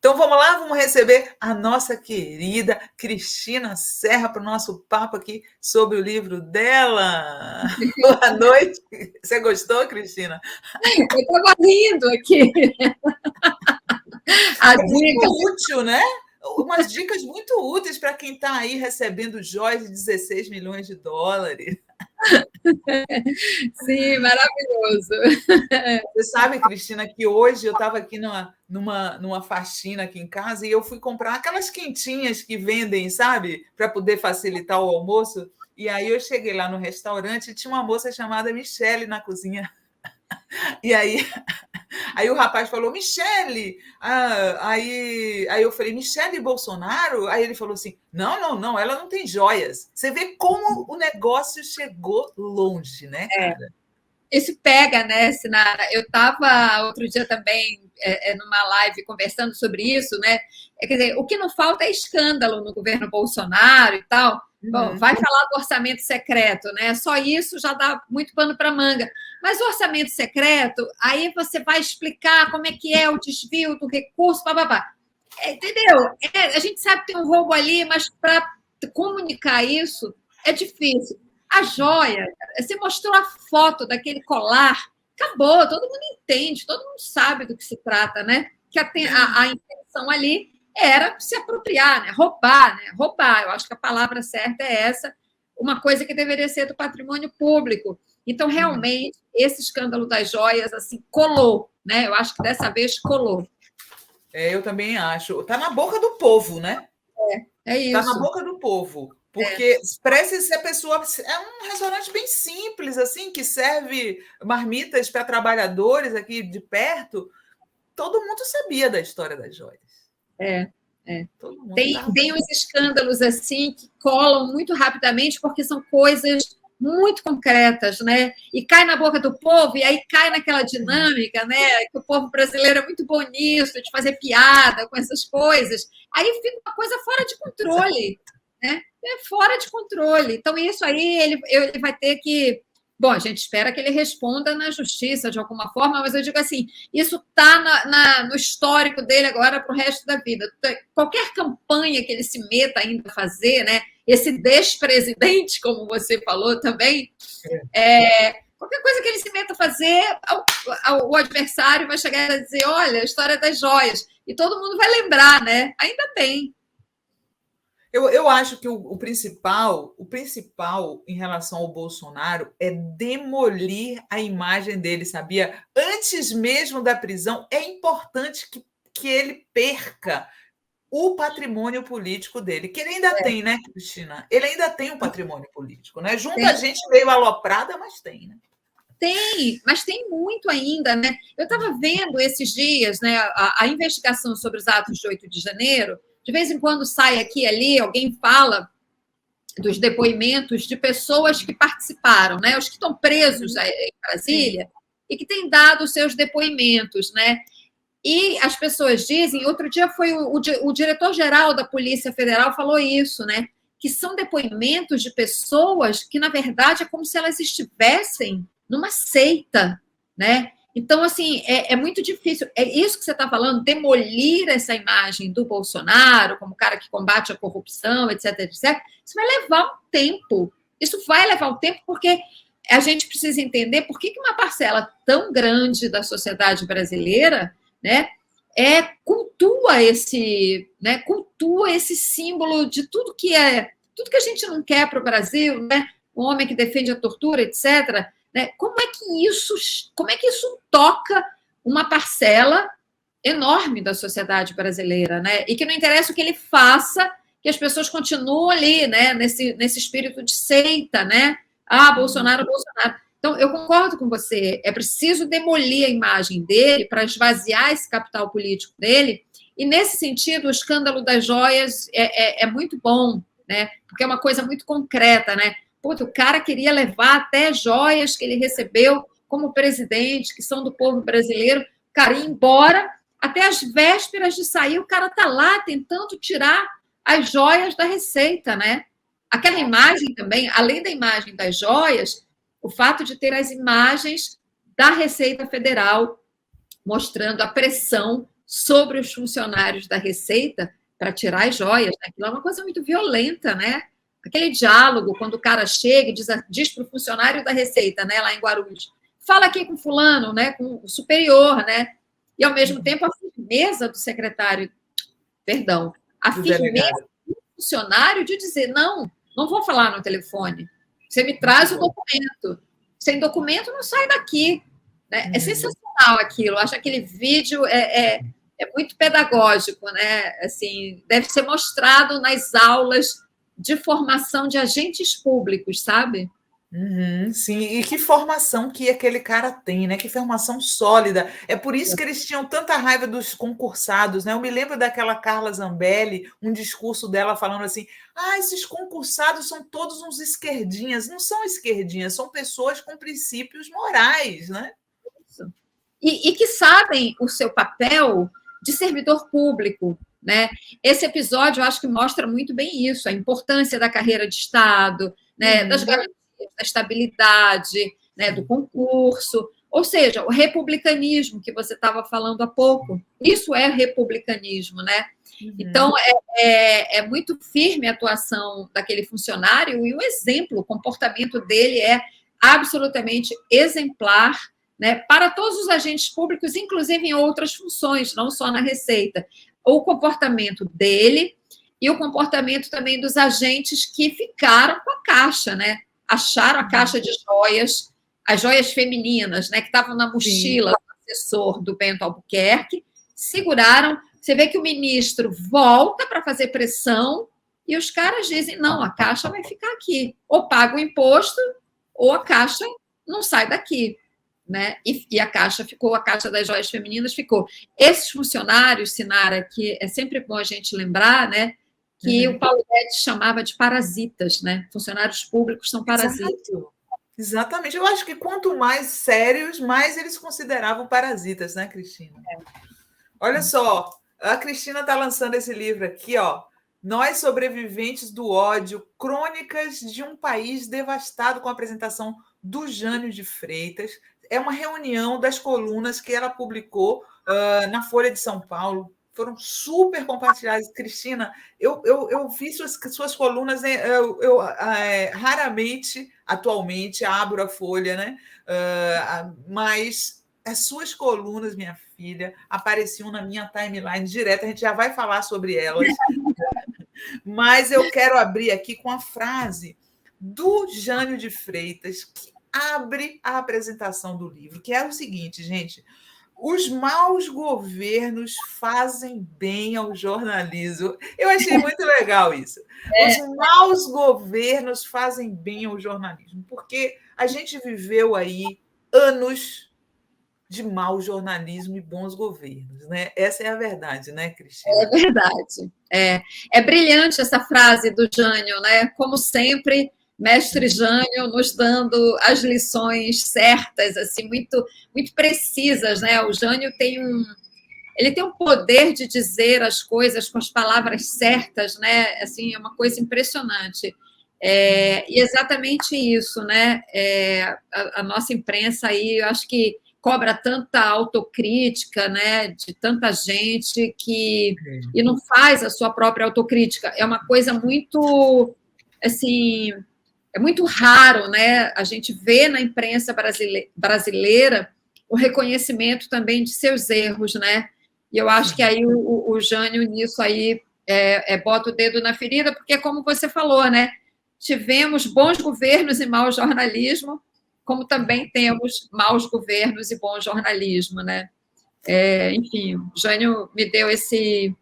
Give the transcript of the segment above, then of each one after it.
Então vamos lá, vamos receber a nossa querida Cristina Serra para o nosso papo aqui sobre o livro dela. Boa noite. Você gostou, Cristina? Eu estava rindo aqui. A É dica. muito útil, né? Umas dicas muito úteis para quem está aí recebendo joias de 16 milhões de dólares. Sim, maravilhoso. Você sabe, Cristina, que hoje eu estava aqui numa faxina aqui em casa e eu fui comprar aquelas quentinhas que vendem, sabe? Para poder facilitar o almoço. E aí eu cheguei lá no restaurante e tinha uma moça chamada Michele na cozinha. E aí o rapaz falou, Michele! Aí eu falei, Michele Bolsonaro? Aí ele falou assim, não, ela não tem joias. Você vê como o negócio chegou longe, né, cara? Isso pega, né, Sinara? Eu estava outro dia também numa live conversando sobre isso, né? Quer dizer, o que não falta é escândalo no governo Bolsonaro e tal. Bom, vai falar do orçamento secreto, né? Só isso já dá muito pano para manga. Mas o orçamento secreto, aí você vai explicar como é que é o desvio do recurso, bababá. Entendeu? A gente sabe que tem um roubo ali, mas para comunicar isso é difícil. A joia, você mostrou a foto daquele colar, acabou, todo mundo entende, todo mundo sabe do que se trata, né? Que a intenção ali era se apropriar, né? Roubar, né? Roubar, eu acho que a palavra certa é essa, uma coisa que deveria ser do patrimônio público. Então, realmente, esse escândalo das joias, assim, colou, né? Eu acho que dessa vez colou. Eu também acho. Está na boca do povo, né? É isso. Está na boca do povo. Porque parece ser a pessoa. É um restaurante bem simples, assim, que serve marmitas para trabalhadores aqui de perto. Todo mundo sabia da história das joias. Tem os escândalos assim que colam muito rapidamente porque são coisas muito concretas, né? E cai na boca do povo, e aí cai naquela dinâmica, né? Que o povo brasileiro é muito bom nisso, de fazer piada com essas coisas. Aí fica uma coisa fora de controle, né? É fora de controle. Então, isso aí ele vai ter que. Bom, a gente espera que ele responda na justiça de alguma forma, mas eu digo assim, isso está no histórico dele agora para o resto da vida. Qualquer campanha que ele se meta ainda a fazer, né? Esse despresidente, como você falou também, qualquer coisa que ele se meta a fazer, o adversário vai chegar e dizer, olha, a história das joias. E todo mundo vai lembrar, né? Ainda bem. Eu acho que o principal em relação ao Bolsonaro é demolir a imagem dele, sabia? Antes mesmo da prisão, é importante que ele perca o patrimônio político dele, que ele ainda tem, né, Cristina? Ele ainda tem um patrimônio político, né? Junta gente meio aloprada, mas tem, né? Tem, mas tem muito ainda, né? Eu estava vendo esses dias, né, a investigação sobre os atos de 8 de janeiro. De vez em quando sai aqui e ali, alguém fala dos depoimentos de pessoas que participaram, né? Os que estão presos em Brasília e que têm dado os seus depoimentos, né? E as pessoas dizem, outro dia foi o diretor-geral da Polícia Federal falou isso, né? Que são depoimentos de pessoas que, na verdade, é como se elas estivessem numa seita, né? Então, assim, é muito difícil. É isso que você está falando, demolir essa imagem do Bolsonaro como cara que combate a corrupção, etc, etc. Isso vai levar um tempo. Isso vai levar um tempo porque a gente precisa entender por que uma parcela tão grande da sociedade brasileira, né, cultua esse símbolo de tudo que a gente não quer para o Brasil, né? Um homem que defende a tortura, etc. Né? Como é que isso toca uma parcela enorme da sociedade brasileira, né? E que não interessa o que ele faça, que as pessoas continuam ali, né? Nesse espírito de seita, né? Bolsonaro. Então, eu concordo com você, é preciso demolir a imagem dele para esvaziar esse capital político dele, e nesse sentido, o escândalo das joias é muito bom, né? Porque é uma coisa muito concreta, né? Puta, o cara queria levar até joias que ele recebeu como presidente, que são do povo brasileiro, o cara ia embora, até as vésperas de sair, o cara tá lá tentando tirar as joias da Receita, né? Aquela imagem também, além da imagem das joias, o fato de ter as imagens da Receita Federal mostrando a pressão sobre os funcionários da Receita para tirar as joias, né? Aquilo é uma coisa muito violenta, né? Aquele diálogo, quando o cara chega e diz para o funcionário da Receita, né, lá em Guarulhos, fala aqui com fulano, né, com o superior, né? E, ao mesmo tempo, a firmeza do secretário, perdão, a do firmeza delegado. do funcionário de dizer, não, não vou falar no telefone, você me traz o documento. Sem documento, não sai daqui. Né? É sensacional aquilo. Acho que aquele vídeo é muito pedagógico, né? Assim, deve ser mostrado nas aulas de formação de agentes públicos, sabe? Sim, e que formação que aquele cara tem, né? Que formação sólida. É por isso que eles tinham tanta raiva dos concursados, né? Eu me lembro daquela Carla Zambelli, um discurso dela falando assim: ah, esses concursados são todos uns esquerdinhas. Não são esquerdinhas, são pessoas com princípios morais, né? E que sabem o seu papel de servidor público, né? Esse episódio, eu acho que mostra muito bem isso, a importância da carreira de Estado, né? Das garantias, da estabilidade, né? Do concurso, ou seja, o republicanismo que você estava falando há pouco, isso é republicanismo, né? Então, é muito firme a atuação daquele funcionário e o exemplo, o comportamento dele é absolutamente exemplar, né, para todos os agentes públicos, inclusive em outras funções, não só na Receita. O comportamento dele e o comportamento também dos agentes que ficaram com a caixa, né? Acharam a caixa de joias, as joias femininas, né, que estavam na mochila do assessor do Bento Albuquerque, seguraram. Você vê que o ministro volta para fazer pressão e os caras dizem, não, a caixa vai ficar aqui. Ou paga o imposto, ou a caixa não sai daqui. Né? E a caixa ficou, a caixa das joias femininas ficou. Esses funcionários, Sinara, que é sempre bom a gente lembrar, né, que o Paulo Guedes chamava de parasitas, né? Funcionários públicos são parasitas. Exatamente. Eu acho que quanto mais sérios, mais eles consideravam parasitas, né, Cristina? Olha só, a Cristina está lançando esse livro aqui, ó. Nós sobreviventes do ódio, crônicas de um país devastado, com a apresentação do Jânio de Freitas. É uma reunião das colunas que ela publicou na Folha de São Paulo. Foram super compartilhadas. Cristina, eu vi suas colunas, né? Eu raramente, atualmente, abro a Folha, né? Mas as suas colunas, minha filha, apareciam na minha timeline direta. A gente já vai falar sobre elas. Mas eu quero abrir aqui com a frase do Jânio de Freitas, que abre a apresentação do livro, que é o seguinte, gente: os maus governos fazem bem ao jornalismo. Eu achei muito legal isso. Os maus governos fazem bem ao jornalismo, porque a gente viveu aí anos de mau jornalismo e bons governos, né? Essa é a verdade, né, Cristina? É verdade. É brilhante essa frase do Jânio, né? Como sempre, mestre Jânio nos dando as lições certas, assim, muito, muito precisas, né? O Jânio ele tem um poder de dizer as coisas com as palavras certas, né? Assim, é uma coisa impressionante. E exatamente isso, né? A nossa imprensa aí, eu acho que cobra tanta autocrítica, né, de tanta gente e não faz a sua própria autocrítica. É uma coisa muito, assim, é muito raro, né? A gente vê na imprensa brasileira o reconhecimento também de seus erros, né? E eu acho que aí o Jânio nisso aí bota o dedo na ferida, porque como você falou, né? Tivemos bons governos e mau jornalismo, como também temos maus governos e bom jornalismo, né? Enfim, o Jânio me deu esse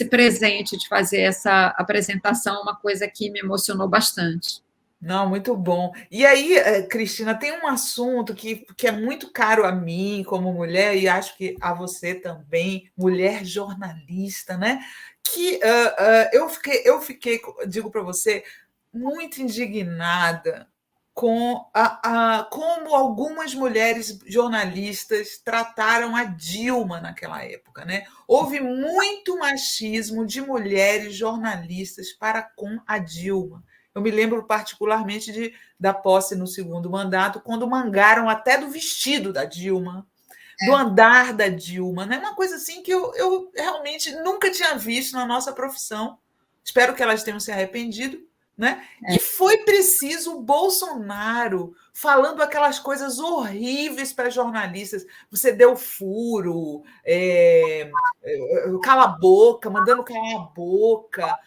presente de fazer essa apresentação, uma coisa que me emocionou bastante. Não, muito bom. E aí, Cristina, tem um assunto que é muito caro a mim como mulher, e acho que a você também, mulher jornalista, né? Que eu fiquei, digo para você, muito indignada com como algumas mulheres jornalistas trataram a Dilma naquela época, né? Houve muito machismo de mulheres jornalistas para com a Dilma. Eu me lembro particularmente da posse no segundo mandato, quando mangaram até do vestido da Dilma. do andar da Dilma, né? Uma coisa assim que eu realmente nunca tinha visto na nossa profissão. Espero que elas tenham se arrependido, né? E foi preciso o Bolsonaro falando aquelas coisas horríveis para jornalistas. Você deu furo, cala a boca, mandando calar a boca,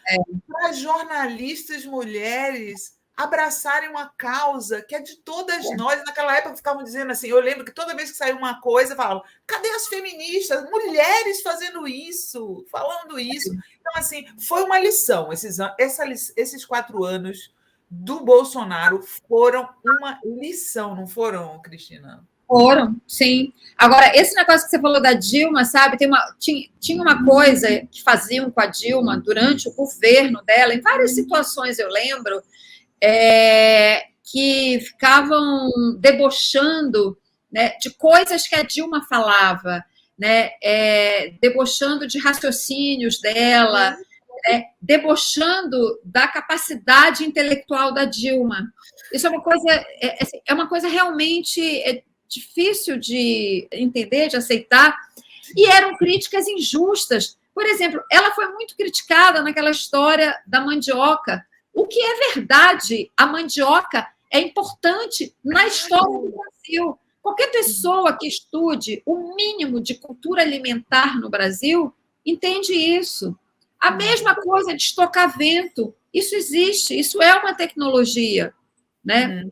para jornalistas mulheres abraçarem uma causa que é de todas nós. Naquela época ficavam dizendo assim, eu lembro que toda vez que saiu uma coisa, falavam, cadê as feministas? Mulheres fazendo isso, falando isso. Então, assim, foi uma lição. Esses 4 anos do Bolsonaro foram uma lição, não foram, Cristina? Foram, sim. Agora, esse negócio que você falou da Dilma, sabe, tinha uma coisa que faziam com a Dilma durante o governo dela, em várias situações eu lembro, que ficavam debochando, né, de coisas que a Dilma falava, né, debochando de raciocínios dela, debochando da capacidade intelectual da Dilma. Isso é uma coisa realmente difícil de entender, de aceitar, e eram críticas injustas. Por exemplo, ela foi muito criticada naquela história da mandioca. O que é verdade, a mandioca é importante na história do Brasil. Qualquer pessoa que estude o mínimo de cultura alimentar no Brasil entende isso. A mesma coisa de estocar vento. Isso existe, isso é uma tecnologia, né?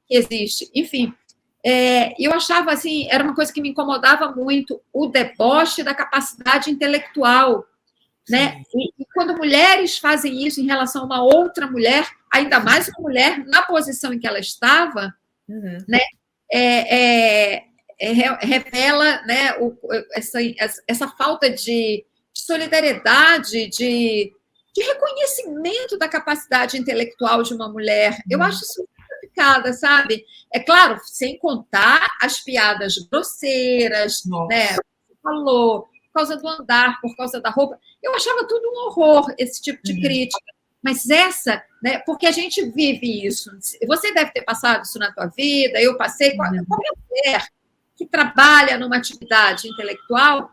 Que existe. Enfim, eu achava assim, era uma coisa que me incomodava muito, o deboche da capacidade intelectual, né? E quando mulheres fazem isso em relação a uma outra mulher, ainda mais uma mulher na posição em que ela estava, né? Revela, né, essa falta de solidariedade, de reconhecimento da capacidade intelectual de uma mulher. Eu acho isso complicado, sabe? É claro, sem contar as piadas grosseiras, né? Você falou, por causa do andar, por causa da roupa. Eu achava tudo um horror, esse tipo de crítica. Mas essa, né, porque a gente vive isso. Você deve ter passado isso na tua vida, eu passei. Qualquer mulher que trabalha numa atividade intelectual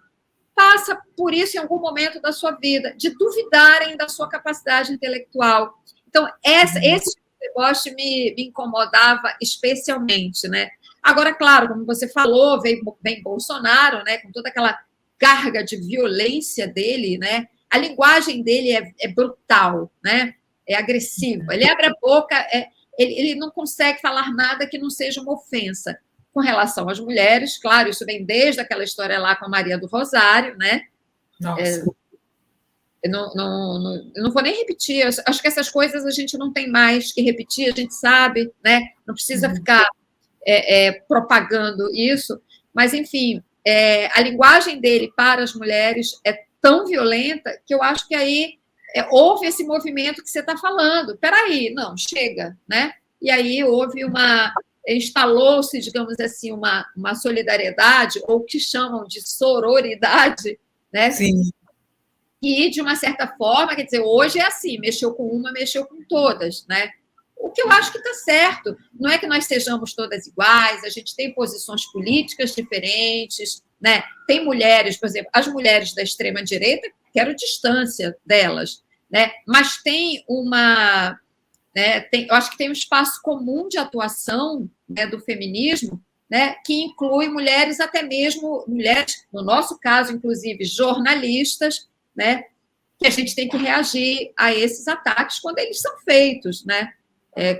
passa por isso em algum momento da sua vida, de duvidarem da sua capacidade intelectual. Então, esse deboche me incomodava especialmente, né? Agora, claro, como você falou, vem Bolsonaro, né, com toda aquela carga de violência dele, né? A linguagem dele é brutal, né? É agressiva. Ele abre a boca, ele não consegue falar nada que não seja uma ofensa. Com relação às mulheres, claro, isso vem desde aquela história lá com a Maria do Rosário, né? Nossa. Eu não vou nem repetir, acho que essas coisas a gente não tem mais que repetir, a gente sabe, né? Não precisa ficar propagando isso, mas, enfim, a linguagem dele para as mulheres é tão violenta que eu acho que aí houve esse movimento que você está falando. Espera aí, não, chega, né? E aí houve instalou-se, digamos assim, uma solidariedade, ou o que chamam de sororidade, né? Sim. E, de uma certa forma, quer dizer, hoje é assim, mexeu com uma, mexeu com todas, né? O que eu acho que está certo. Não é que nós sejamos todas iguais, a gente tem posições políticas diferentes, né? Tem mulheres, por exemplo, as mulheres da extrema-direita, quero distância delas, né? Mas tem uma... Né, eu acho que tem um espaço comum de atuação, né, do feminismo, né, que inclui mulheres, até mesmo mulheres, no nosso caso, inclusive, jornalistas, né, que a gente tem que reagir a esses ataques quando eles são feitos, né,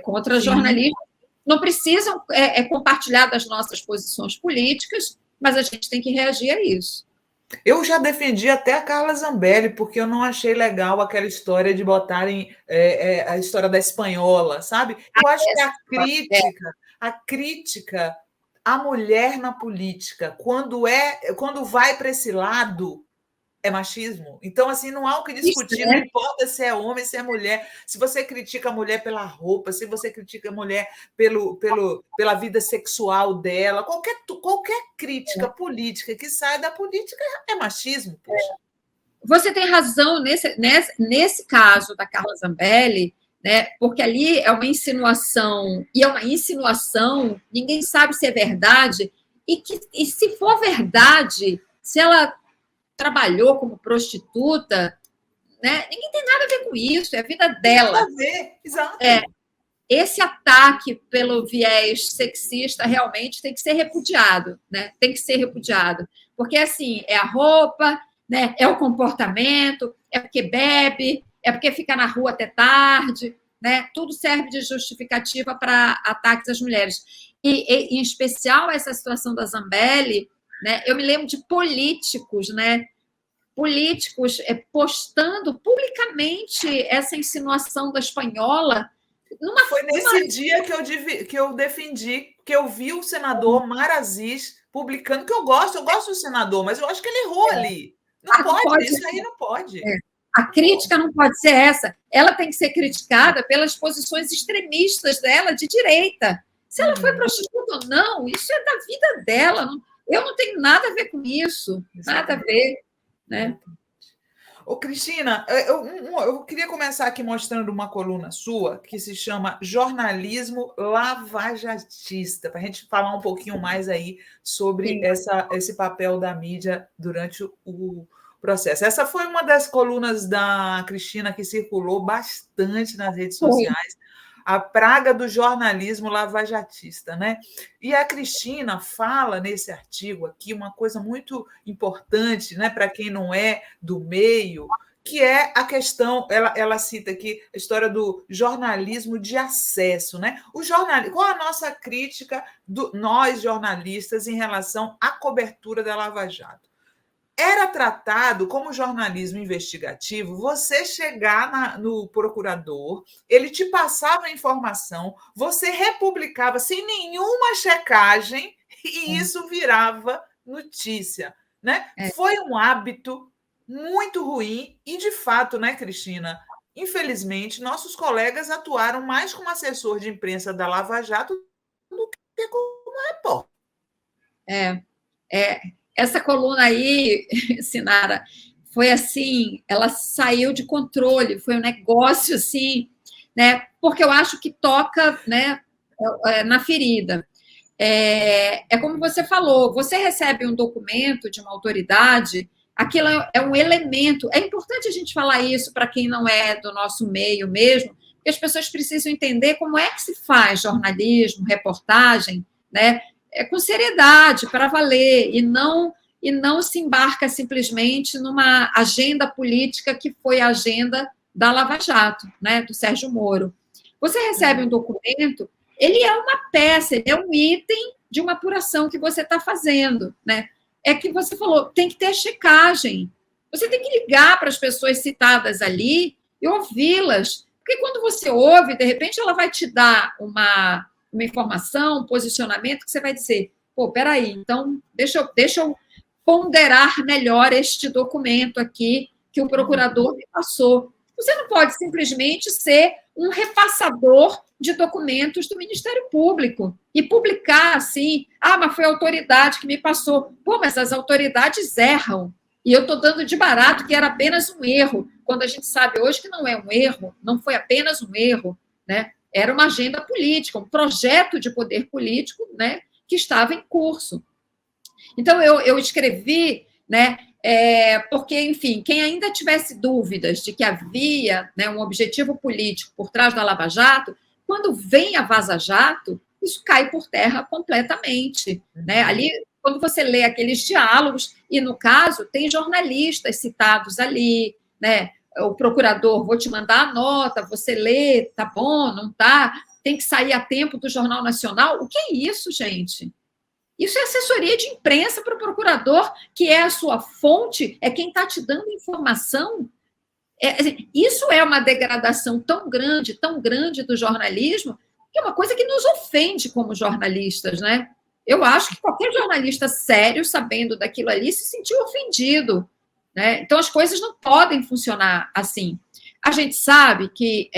contra jornalistas. Não precisam compartilhar das nossas posições políticas, mas a gente tem que reagir a isso. Eu já defendi até a Carla Zambelli, porque eu não achei legal aquela história de botarem a história da espanhola, sabe? Eu acho que a crítica à mulher na política, quando vai para esse lado, é machismo. Então, assim, não há o que discutir, não importa se é homem, se é mulher. Se você critica a mulher pela roupa, se você critica a mulher pela vida sexual dela, qualquer crítica política que sai da política é machismo, poxa. Você tem razão nesse caso da Carla Zambelli, né? Porque ali é uma insinuação, e é uma insinuação, ninguém sabe se é verdade, E se for verdade, se ela trabalhou como prostituta, né, ninguém tem nada a ver com isso, é a vida dela. Nada a ver, exato. Esse ataque pelo viés sexista realmente tem que ser repudiado, né? Tem que ser repudiado. Porque, assim, é a roupa, né? É o comportamento, é porque bebe, é porque fica na rua até tarde, né? Tudo serve de justificativa para ataques às mulheres. E, em especial, essa situação da Zambelli, né? Eu me lembro de políticos, né? Políticos postando publicamente essa insinuação da espanhola. Foi nesse dia que eu defendi, que eu vi o senador Omar Aziz publicando, que eu gosto do senador, mas eu acho que ele errou ali. Não pode, isso aí não pode. A crítica não pode ser essa. Ela tem que ser criticada pelas posições extremistas dela, de direita. Se ela foi prostituta ou não, isso é da vida dela. Eu não tenho nada a ver com isso. Nada a ver. Né? Ô, Cristina, eu queria começar aqui mostrando uma coluna sua que se chama Jornalismo Lavajatista, para a gente falar um pouquinho mais aí sobre esse papel da mídia durante o processo. Essa foi uma das colunas da Cristina que circulou bastante nas redes sociais. A praga do jornalismo lavajatista, né? E a Cristina fala nesse artigo aqui uma coisa muito importante, né, para quem não é do meio, que é a questão, ela cita aqui a história do jornalismo de acesso, né? Qual a nossa crítica nós jornalistas em relação à cobertura da Lava Jato? Era tratado como jornalismo investigativo você chegar no procurador, ele te passava a informação, você republicava sem nenhuma checagem e isso virava notícia, né? Foi um hábito muito ruim e, de fato, né, Cristina? Infelizmente, nossos colegas atuaram mais como assessor de imprensa da Lava Jato do que como repórter. Essa coluna aí, Sinara, foi assim, ela saiu de controle, foi um negócio assim, né? Porque eu acho que toca, né, na ferida. É como você falou, você recebe um documento de uma autoridade, aquilo é um elemento. É importante a gente falar isso para quem não é do nosso meio mesmo, porque as pessoas precisam entender como é que se faz jornalismo, reportagem, né? Com seriedade, para valer, e não se embarca simplesmente numa agenda política que foi a agenda da Lava Jato, né, do Sérgio Moro. Você recebe um documento, ele é uma peça, ele é um item de uma apuração que você está fazendo, né? É que você falou, tem que ter checagem. Você tem que ligar para as pessoas citadas ali e ouvi-las, porque quando você ouve, de repente ela vai te dar uma informação, um posicionamento que você vai dizer, pô, peraí, então deixa eu ponderar melhor este documento aqui que o procurador me passou. Você não pode simplesmente ser um repassador de documentos do Ministério Público e publicar assim, mas foi a autoridade que me passou. Pô, mas as autoridades erram. E eu estou dando de barato que era apenas um erro, quando a gente sabe hoje que não é um erro, não foi apenas um erro, né? Era uma agenda política, um projeto de poder político, né, que estava em curso. Então, eu escrevi, né, porque, enfim, quem ainda tivesse dúvidas de que havia, né, um objetivo político por trás da Lava Jato, quando vem a Vaza Jato, isso cai por terra completamente. Né? Ali, quando você lê aqueles diálogos, e, no caso, tem jornalistas citados ali, né? O procurador, vou te mandar a nota, você lê, tá bom, não tá? Tem que sair a tempo do Jornal Nacional. O que é isso, gente? Isso é assessoria de imprensa para o procurador, que é a sua fonte, é quem está te dando informação. Isso é uma degradação tão grande do jornalismo, que é uma coisa que nos ofende como jornalistas, né? Eu acho que qualquer jornalista sério, sabendo daquilo ali, se sentiu ofendido. Né? Então, as coisas não podem funcionar assim. A gente sabe que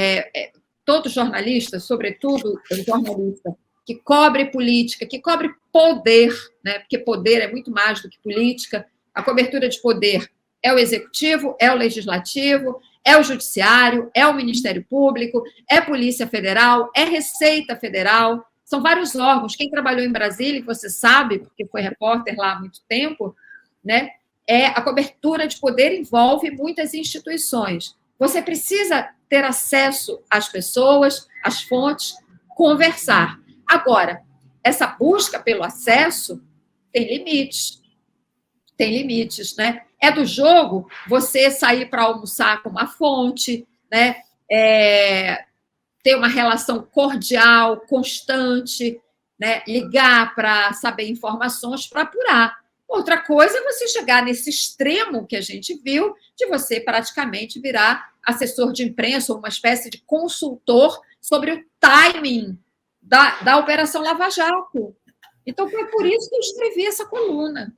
todo jornalista, sobretudo o jornalista que cobre política, que cobre poder, né? Porque poder é muito mais do que política, a cobertura de poder é o executivo, é o legislativo, é o judiciário, é o Ministério Público, é Polícia Federal, é Receita Federal, São vários órgãos. Quem trabalhou em Brasília, que você sabe, porque foi repórter lá há muito tempo, né? A cobertura de poder envolve muitas instituições. Você precisa ter acesso às pessoas, às fontes, conversar. Agora, essa busca pelo acesso tem limites. Tem limites, né? É do jogo você sair para almoçar com uma fonte, né? Ter uma relação cordial, constante, né? Ligar para saber informações, para apurar. Outra coisa é você chegar nesse extremo que a gente viu, de você praticamente virar assessor de imprensa ou uma espécie de consultor sobre o timing da Operação Lava Jato. Então, foi por isso que eu escrevi essa coluna.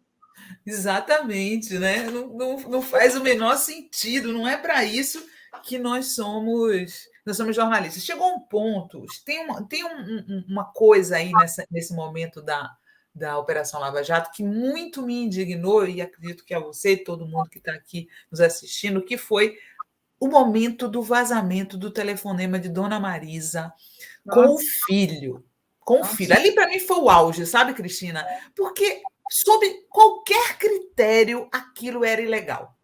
Exatamente, né? Não faz o menor sentido, não é para isso que nós somos jornalistas. Chegou um ponto, tem uma coisa aí nesse momento da Operação Lava Jato que muito me indignou, e acredito que a você e todo mundo que está aqui nos assistindo, que foi o momento do vazamento do telefonema de Dona Marisa com o filho. Com o filho. Ali, para mim, foi o auge, sabe, Cristina? Porque, sob qualquer critério, aquilo era ilegal.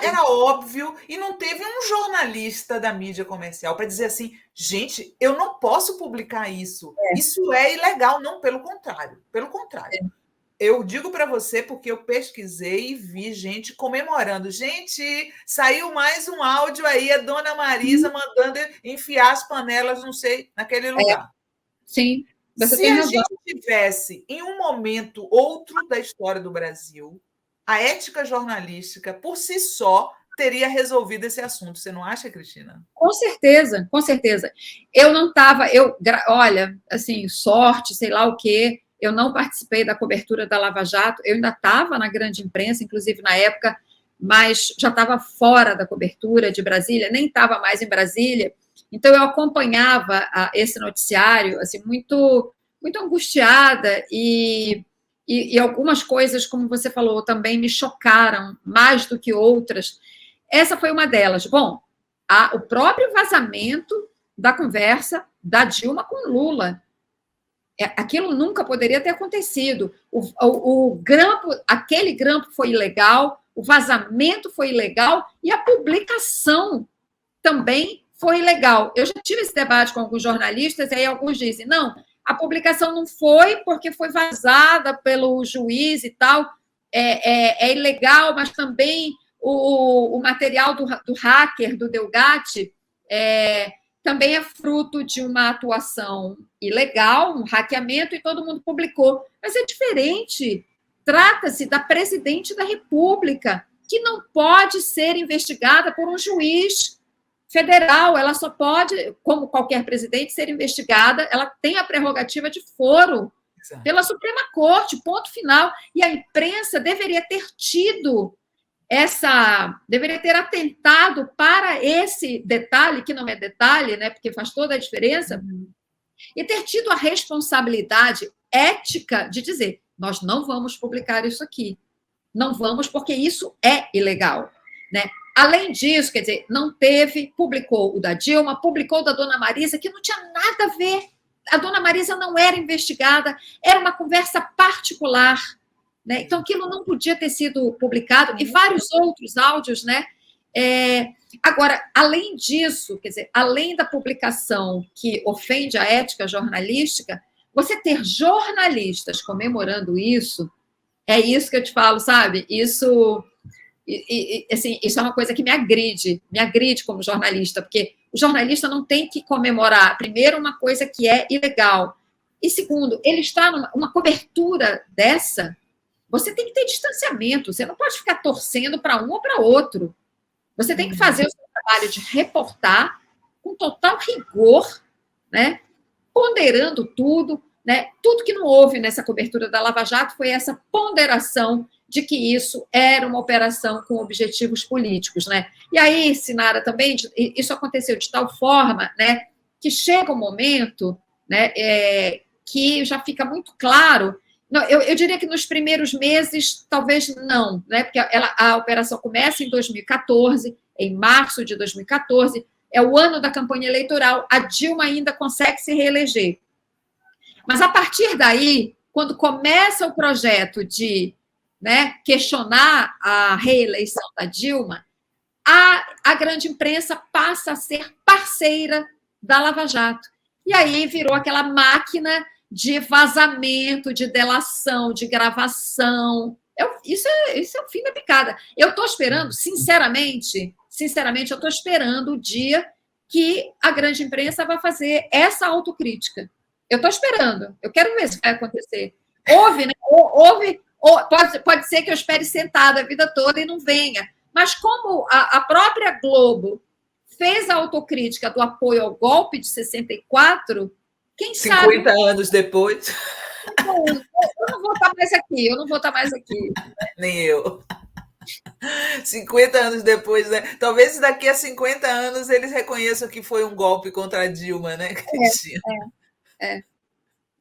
Era óbvio, e não teve um jornalista da mídia comercial para dizer assim, gente, eu não posso publicar isso. Isso é ilegal. Não, pelo contrário. Pelo contrário. Eu digo para você porque eu pesquisei e vi gente comemorando. Gente, saiu mais um áudio aí, a Dona Marisa mandando enfiar as panelas, não sei, naquele lugar. Sim, você tem razão. Se a gente tivesse, em um momento outro da história do Brasil, a ética jornalística, por si só, teria resolvido esse assunto. Você não acha, Cristina? Com certeza, com certeza. Eu não estava... Olha, assim, sorte, sei lá o quê... Eu não participei da cobertura da Lava Jato, eu ainda estava na grande imprensa, inclusive na época, mas já estava fora da cobertura de Brasília, nem estava mais em Brasília, então eu acompanhava esse noticiário assim, muito, muito angustiada, e algumas coisas, como você falou, também me chocaram, mais do que outras. Essa foi uma delas. Bom, o próprio vazamento da conversa da Dilma com Lula. Aquilo nunca poderia ter acontecido. Aquele grampo foi ilegal, o vazamento foi ilegal e a publicação também foi ilegal. Eu já tive esse debate com alguns jornalistas, e aí alguns dizem, não, a publicação não foi porque foi vazada pelo juiz e tal, é ilegal, mas também o material do hacker, do Delgatti, também é fruto de uma atuação ilegal, um hackeamento, e todo mundo publicou. Mas é diferente. Trata-se da presidente da República, que não pode ser investigada por um juiz federal. Ela só pode, como qualquer presidente, ser investigada. Ela tem a prerrogativa de foro pela Suprema Corte, ponto final. E a imprensa deveria ter tido deveria ter atentado para esse detalhe, que não é detalhe, né, porque faz toda a diferença, e ter tido a responsabilidade ética de dizer, nós não vamos publicar isso aqui, não vamos, porque isso é ilegal, né? Além disso, quer dizer, não teve, publicou o da Dilma, publicou o da Dona Marisa, que não tinha nada a ver, a Dona Marisa não era investigada, era uma conversa particular, né? Então, aquilo não podia ter sido publicado, e vários outros áudios, né? Agora, além disso, quer dizer, além da publicação que ofende a ética jornalística, você ter jornalistas comemorando isso, é isso que eu te falo, sabe? Isso, assim, isso é uma coisa que me agride como jornalista, porque o jornalista não tem que comemorar, primeiro, uma coisa que é ilegal, e segundo, ele está numa cobertura dessa. Você tem que ter distanciamento, você não pode ficar torcendo para um ou para outro. Você tem que fazer o seu trabalho de reportar com total rigor, né? Ponderando tudo, né? Tudo que não houve nessa cobertura da Lava Jato foi essa ponderação de que isso era uma operação com objetivos políticos, né? E aí, Sinara, também, isso aconteceu de tal forma, né, que chega um momento, né, que já fica muito claro. Não, eu diria que nos primeiros meses, talvez não, né? Porque a operação começa em 2014, em março de 2014, é o ano da campanha eleitoral, a Dilma ainda consegue se reeleger. Mas a partir daí, quando começa o projeto de, né, questionar a reeleição da Dilma, a grande imprensa passa a ser parceira da Lava Jato. E aí virou aquela máquina de vazamento, de delação, de gravação. Isso é o fim da picada. Eu estou esperando, sinceramente, eu estou esperando o dia que a grande imprensa vai fazer essa autocrítica. Eu estou esperando. Eu quero ver se vai acontecer. Houve, né? Pode ser que eu espere sentada a vida toda e não venha. Mas como a própria Globo fez a autocrítica do apoio ao golpe de 64, quem 50 sabe... 50 anos depois. Eu não vou estar mais aqui. Nem eu. 50 anos depois, né? Talvez daqui a 50 anos eles reconheçam que foi um golpe contra a Dilma, né, Cristina? É.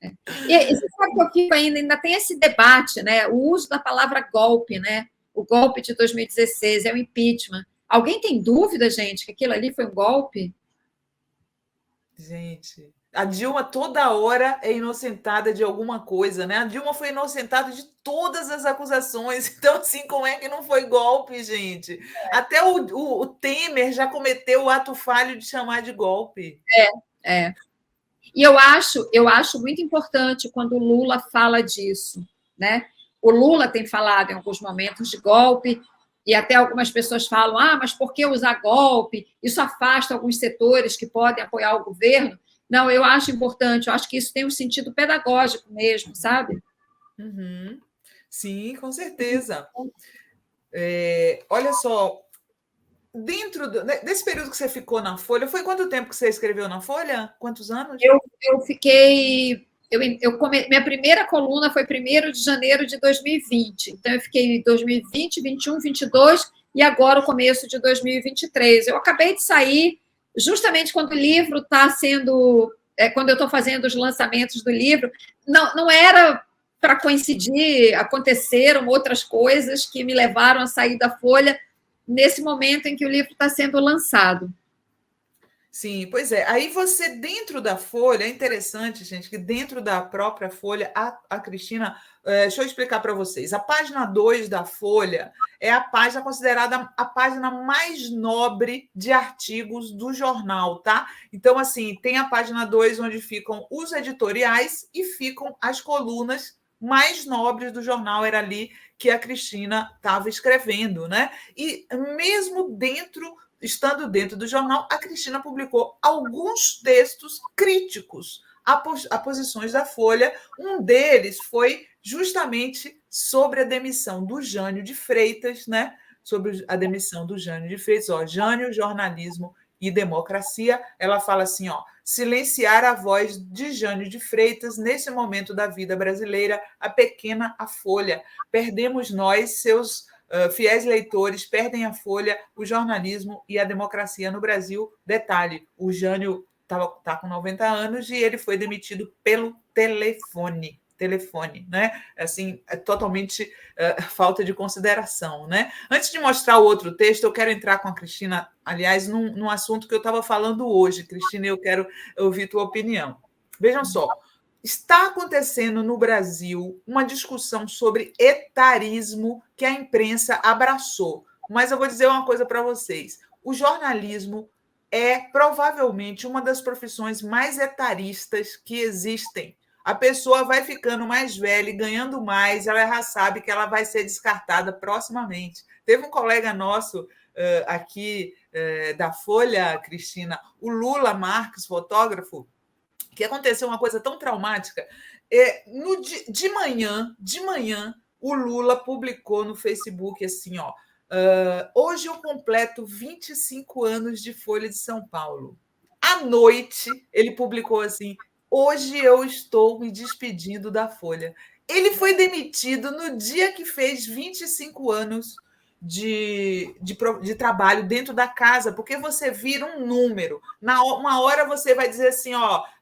E você sabe que eu fico ainda tem esse debate, né? O uso da palavra golpe, né? O golpe de 2016 é o impeachment. Alguém tem dúvida, gente, que aquilo ali foi um golpe? Gente, a Dilma toda hora é inocentada de alguma coisa, né? A Dilma foi inocentada de todas as acusações. Então, assim, como é que não foi golpe, gente? Até o Temer já cometeu o ato falho de chamar de golpe. É. E eu acho muito importante quando o Lula fala disso, né? O Lula tem falado em alguns momentos de golpe, e até algumas pessoas falam, mas por que usar golpe? Isso afasta alguns setores que podem apoiar o governo. Não, eu acho importante, eu acho que isso tem um sentido pedagógico mesmo, sabe? Uhum. Sim, com certeza. Olha só, dentro desse período que você ficou na Folha, foi quanto tempo que você escreveu na Folha? Quantos anos? Eu fiquei... minha primeira coluna foi 1º de janeiro de 2020. Então, eu fiquei em 2020, 21, 22 e agora o começo de 2023. Eu acabei de sair justamente quando o livro está sendo... quando eu estou fazendo os lançamentos do livro. Não era para coincidir, aconteceram outras coisas que me levaram a sair da Folha nesse momento em que o livro está sendo lançado. Sim, pois é. Aí você, dentro da Folha, é interessante, gente, que dentro da própria Folha, a Cristina, deixa eu explicar para vocês. A página 2 da Folha é a página considerada a página mais nobre de artigos do jornal, tá? Então, assim, tem a página 2, onde ficam os editoriais e ficam as colunas mais nobres do jornal, era ali que a Cristina estava escrevendo, né? E mesmo estando dentro do jornal, a Cristina publicou alguns textos críticos a posições da Folha. Um deles foi justamente sobre a demissão do Jânio de Freitas, né? Sobre a demissão do Jânio de Freitas. Jânio, jornalismo e democracia. Ela fala assim, silenciar a voz de Jânio de Freitas nesse momento da vida brasileira, a pequena a Folha. Perdemos nós, seus fiéis leitores, perdem a Folha, o jornalismo e a democracia no Brasil. Detalhe, o Jânio está com 90 anos e ele foi demitido pelo telefone, né? Assim, é totalmente falta de consideração, né? Antes de mostrar o outro texto, eu quero entrar com a Cristina, aliás, num assunto que eu estava falando hoje. Cristina, eu quero ouvir tua opinião. Vejam só, está acontecendo no Brasil uma discussão sobre etarismo que a imprensa abraçou. Mas eu vou dizer uma coisa para vocês. O jornalismo é provavelmente uma das profissões mais etaristas que existem. A pessoa vai ficando mais velha e ganhando mais, ela já sabe que ela vai ser descartada proximamente. Teve um colega nosso aqui da Folha, Cristina, o Lula Marques, fotógrafo, que aconteceu uma coisa tão traumática. De manhã, o Lula publicou no Facebook assim, hoje eu completo 25 anos de Folha de São Paulo. À noite, ele publicou assim, hoje eu estou me despedindo da Folha. Ele foi demitido no dia que fez 25 anos de trabalho dentro da casa, porque você vira um número. Uma hora você vai dizer assim,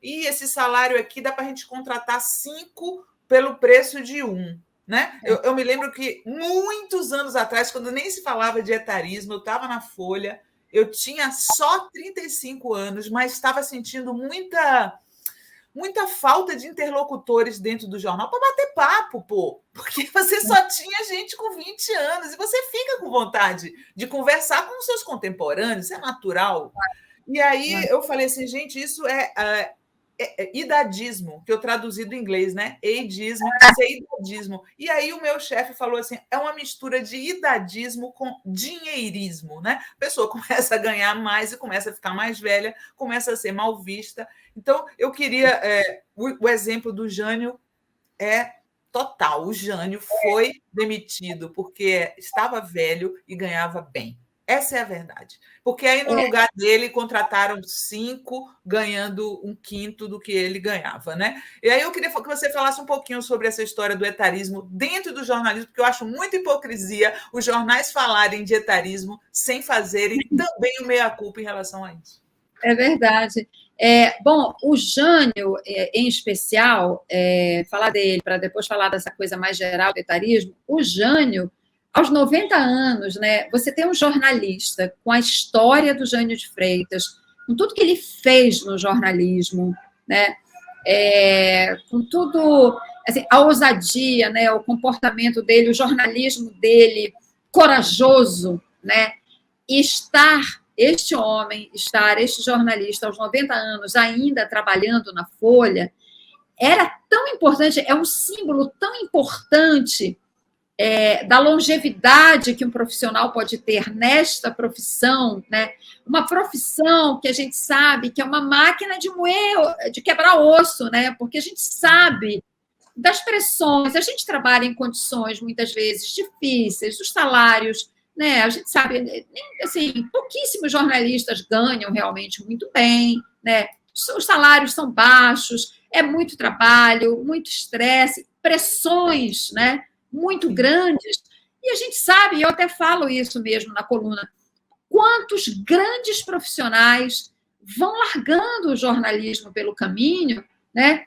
e esse salário aqui dá para a gente contratar 5 pelo preço de 1. Né? Eu me lembro que muitos anos atrás, quando nem se falava de etarismo, eu estava na Folha, eu tinha só 35 anos, mas estava sentindo muita falta de interlocutores dentro do jornal para bater papo, pô, porque você só tinha gente com 20 anos e você fica com vontade de conversar com os seus contemporâneos, isso é natural. E aí eu falei assim, gente, isso é idadismo, que eu traduzi do inglês, né? Ageismo, isso é idadismo. E aí o meu chefe falou assim, é uma mistura de idadismo com dinheirismo, né? A pessoa começa a ganhar mais e começa a ficar mais velha, começa a ser mal vista. Então, eu queria... o exemplo do Jânio é total. O Jânio foi demitido porque estava velho e ganhava bem. Essa é a verdade. Porque aí, no lugar dele, contrataram 5, ganhando 1/5 do que ele ganhava, né? E aí eu queria que você falasse um pouquinho sobre essa história do etarismo dentro do jornalismo, porque eu acho muita hipocrisia os jornais falarem de etarismo sem fazerem também o meia-culpa em relação a isso. É verdade. Bom, o Jânio, em especial, falar dele, para depois falar dessa coisa mais geral do etarismo, o Jânio, aos 90 anos, né, você tem um jornalista com a história do Jânio de Freitas, com tudo que ele fez no jornalismo, né, com tudo, assim, a ousadia, né, o comportamento dele, o jornalismo dele, corajoso, né, e este jornalista aos 90 anos ainda trabalhando na Folha, era tão importante, é um símbolo tão importante da longevidade que um profissional pode ter nesta profissão, né? Uma profissão que a gente sabe que é uma máquina de moer, de quebrar osso, né? Porque a gente sabe das pressões, a gente trabalha em condições muitas vezes difíceis, os salários, né? A gente sabe, assim, pouquíssimos jornalistas ganham realmente muito bem, né? Os salários são baixos, é muito trabalho, muito estresse, pressões, né? Muito grandes, e a gente sabe, eu até falo isso mesmo na coluna, quantos grandes profissionais vão largando o jornalismo pelo caminho, né,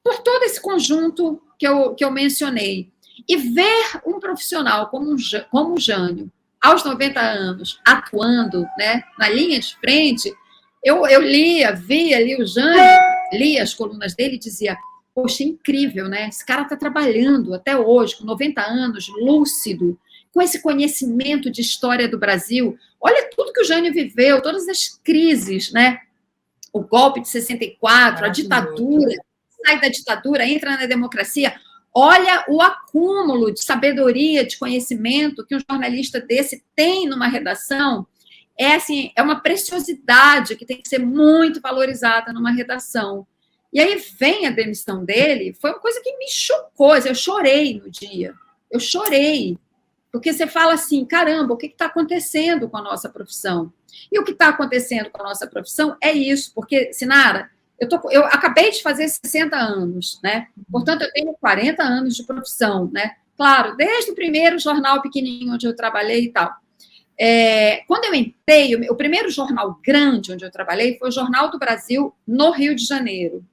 por todo esse conjunto que eu mencionei. E ver um profissional como o Jânio, aos 90 anos, atuando, né, na linha de frente, eu via ali o Jânio, lia as colunas dele e dizia: poxa, é incrível, né? Esse cara está trabalhando até hoje, com 90 anos, lúcido, com esse conhecimento de história do Brasil. Olha tudo que o Jânio viveu, todas as crises, né? O golpe de 64, a ditadura, sai da ditadura, entra na democracia. Olha o acúmulo de sabedoria, de conhecimento que um jornalista desse tem numa redação. Assim, é uma preciosidade que tem que ser muito valorizada numa redação. E aí vem a demissão dele, foi uma coisa que me chocou, eu chorei no dia, eu chorei, porque você fala assim, caramba, o que está acontecendo com a nossa profissão? E o que está acontecendo com a nossa profissão é isso, porque, Sinara, eu acabei de fazer 60 anos, né? Portanto, eu tenho 40 anos de profissão, né? Claro, desde o primeiro jornal pequenininho onde eu trabalhei e tal. Quando eu entrei, o primeiro jornal grande onde eu trabalhei foi o Jornal do Brasil, no Rio de Janeiro.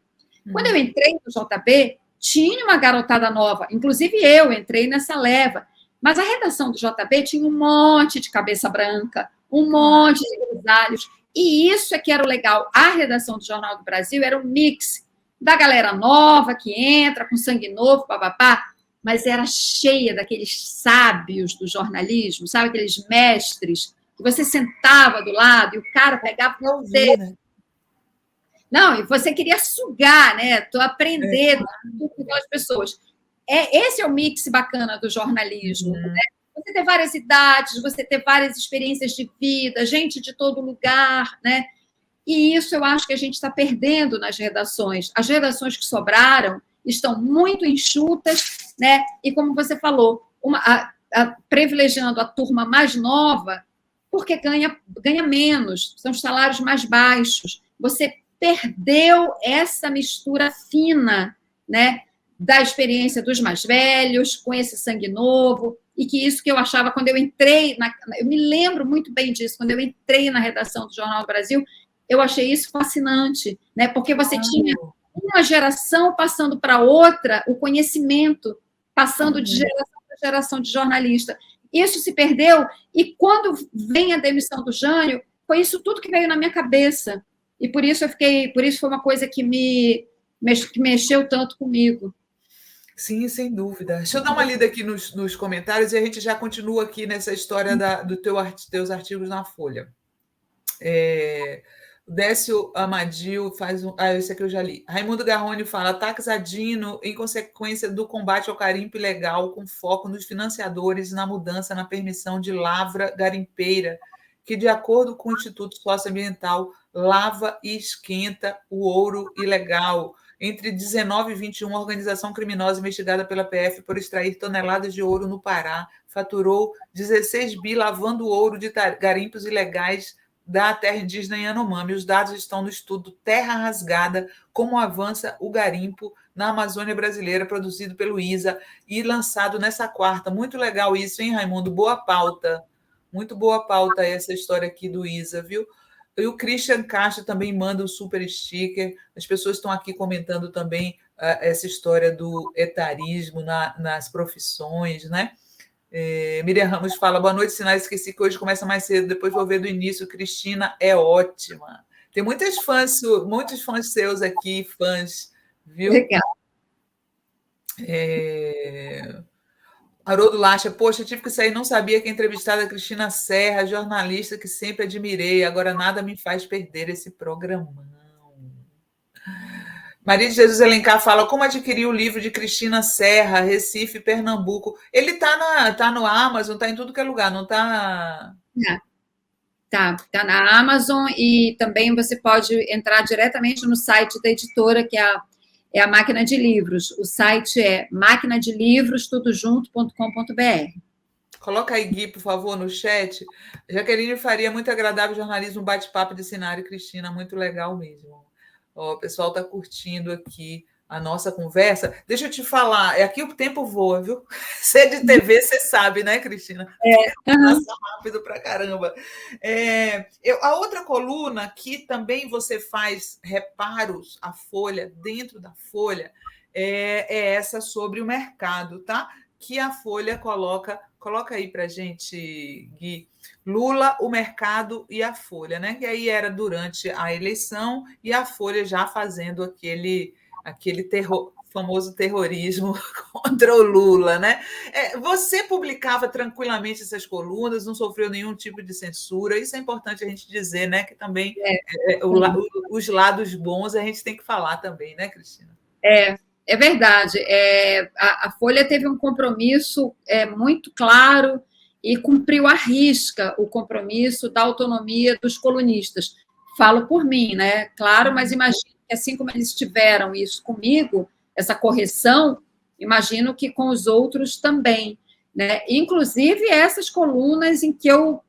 Quando eu entrei no JB, tinha uma garotada nova, inclusive eu entrei nessa leva, mas a redação do JB tinha um monte de cabeça branca, um monte de grisalhos, e isso é que era o legal. A redação do Jornal do Brasil era um mix da galera nova que entra com sangue novo, papapá, mas era cheia daqueles sábios do jornalismo, sabe, aqueles mestres, que você sentava do lado e o cara pegava você. Não, e você queria sugar, né? Tu aprender com as pessoas. Esse é o mix bacana do jornalismo, né? Você ter várias idades, você ter várias experiências de vida, gente de todo lugar, né? E isso eu acho que a gente está perdendo nas redações. As redações que sobraram estão muito enxutas, né? E como você falou, privilegiando a turma mais nova, porque ganha menos, são os salários mais baixos. Você perdeu essa mistura fina, né, da experiência dos mais velhos, com esse sangue novo, e que isso que eu achava quando eu entrei, eu me lembro muito bem disso, quando eu entrei na redação do Jornal do Brasil, eu achei isso fascinante, né, porque você tinha uma geração passando para outra o conhecimento, passando de geração para geração de jornalista. Isso se perdeu, e quando vem a demissão do Jânio, foi isso tudo que veio na minha cabeça. E por isso foi uma coisa que me que mexeu tanto comigo. Sim, sem dúvida. Deixa eu dar uma lida aqui nos comentários e a gente já continua aqui nessa história teus artigos na Folha. O Décio Amadil faz um. Esse aqui eu já li. Raimundo Garrone fala: ataques a Dino em consequência do combate ao garimpo ilegal, com foco nos financiadores e na mudança na permissão de lavra garimpeira, que, de acordo com o Instituto Socioambiental, lava e esquenta o ouro ilegal. Entre 19 e 21, a organização criminosa investigada pela PF por extrair toneladas de ouro no Pará faturou 16 bi lavando ouro de garimpos ilegais da terra indígena Yanomami. Os dados estão no estudo Terra Rasgada, como avança o garimpo na Amazônia brasileira, produzido pelo ISA e lançado nessa quarta. Muito legal isso, hein, Raimundo? Boa pauta. Muito boa pauta essa história aqui do ISA, viu? E o Christian Castro também manda um super sticker. As pessoas estão aqui comentando também essa história do etarismo nas profissões, né? Miriam Ramos fala: boa noite, sinais. Esqueci que hoje começa mais cedo, depois vou ver do início. Cristina é ótima. Tem muitos fãs seus aqui, fãs, viu? Legal. Haroldo Lacha: poxa, tive que sair, não sabia que a entrevistada Cristina Serra, jornalista que sempre admirei, agora nada me faz perder esse programão. Maria de Jesus Alencar fala: como adquirir o livro de Cristina Serra, Recife, Pernambuco? Ele tá no Amazon, tá em tudo que é lugar, não tá? Tá na Amazon, e também você pode entrar diretamente no site da editora, que é a Máquina de Livros. O site é maquinadelivros.tudojunto.com.br. Coloca aí, Gui, por favor, no chat. Jaqueline Faria: muito agradável jornalismo, bate-papo de Sinara e Cristina, muito legal mesmo. O pessoal está curtindo aqui a nossa conversa. Deixa eu te falar, aqui o tempo voa, viu? Você é de TV, você sabe, né, Cristina? Passa rápido pra caramba. A outra coluna que também você faz reparos à Folha, dentro da Folha, é essa sobre o mercado, tá? Que a Folha coloca aí para a gente, Gui, Lula, o mercado e a Folha, né? E aí era durante a eleição e a Folha já fazendo aquele famoso terrorismo contra o Lula, né? Você publicava tranquilamente essas colunas, não sofreu nenhum tipo de censura. Isso é importante a gente dizer, né? Que também os lados bons a gente tem que falar também, né, Cristina? É verdade. A Folha teve um compromisso muito claro e cumpriu à risca o compromisso da autonomia dos colunistas. Falo por mim, né? Claro, mas imagino que assim como eles tiveram isso comigo, essa correção, imagino que com os outros também, né? Inclusive essas colunas em que eu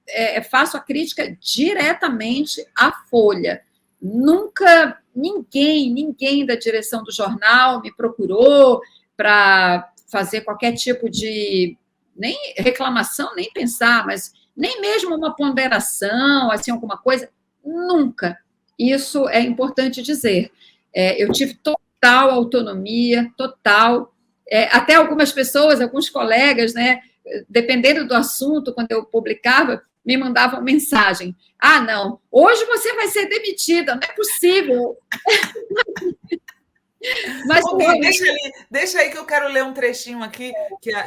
faço a crítica diretamente à Folha. Nunca ninguém da direção do jornal me procurou para fazer qualquer tipo de nem reclamação, nem pensar, mas nem mesmo uma ponderação, assim, alguma coisa, nunca. Isso é importante dizer. Eu tive total autonomia, total. Até algumas pessoas, alguns colegas, né, dependendo do assunto, quando eu publicava, me mandavam mensagem: ah, não, hoje você vai ser demitida, não é possível. Mas deixa aí que eu quero ler um trechinho aqui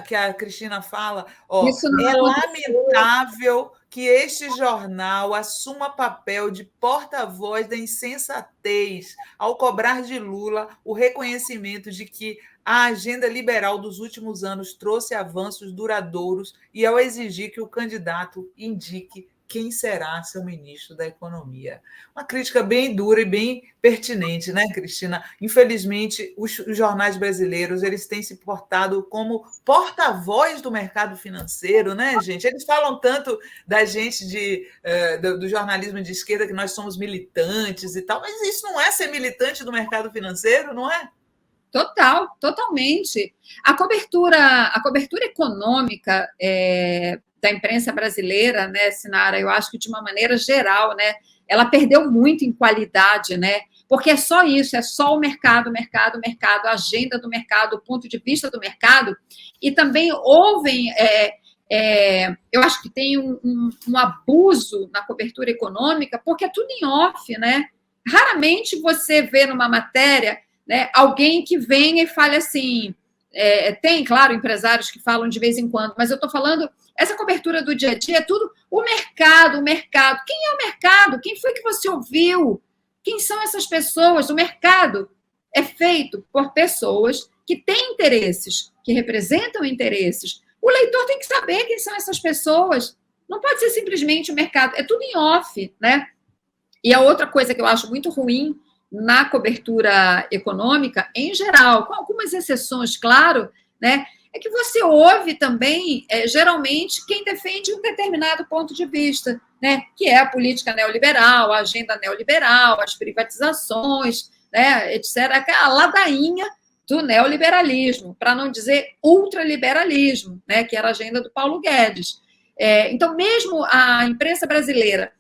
que a Cristina fala. É lamentável que este jornal assuma papel de porta-voz da insensatez ao cobrar de Lula o reconhecimento de que a agenda liberal dos últimos anos trouxe avanços duradouros e ao exigir que o candidato indique quem será seu ministro da Economia. Uma crítica bem dura e bem pertinente, né, Cristina? Infelizmente, os jornais brasileiros eles têm se portado como porta-voz do mercado financeiro, né, gente? Eles falam tanto da gente do jornalismo de esquerda, que nós somos militantes e tal, mas isso não é ser militante do mercado financeiro, não é? Totalmente. A cobertura econômica da imprensa brasileira, né, Sinara, eu acho que de uma maneira geral, né, ela perdeu muito em qualidade, né, porque é só isso, é só o mercado, a agenda do mercado, o ponto de vista do mercado, e também ouvem, eu acho que tem um abuso na cobertura econômica, porque é tudo em off, né, raramente você vê numa matéria né? Alguém que venha e fale assim, tem, claro, empresários que falam de vez em quando, mas eu estou falando, essa cobertura do dia a dia é tudo o mercado, o mercado. Quem é o mercado? Quem foi que você ouviu? Quem são essas pessoas? O mercado é feito por pessoas que têm interesses, que representam interesses. O leitor tem que saber quem são essas pessoas. Não pode ser simplesmente o mercado. É tudo em off, né? E a outra coisa que eu acho muito ruim na cobertura econômica, em geral, com algumas exceções, claro, né, é que você ouve também, geralmente, quem defende um determinado ponto de vista, né, que é a política neoliberal, a agenda neoliberal, as privatizações, né, etc., aquela ladainha do neoliberalismo, para não dizer ultraliberalismo, né, que era a agenda do Paulo Guedes. Então, mesmo a imprensa brasileira,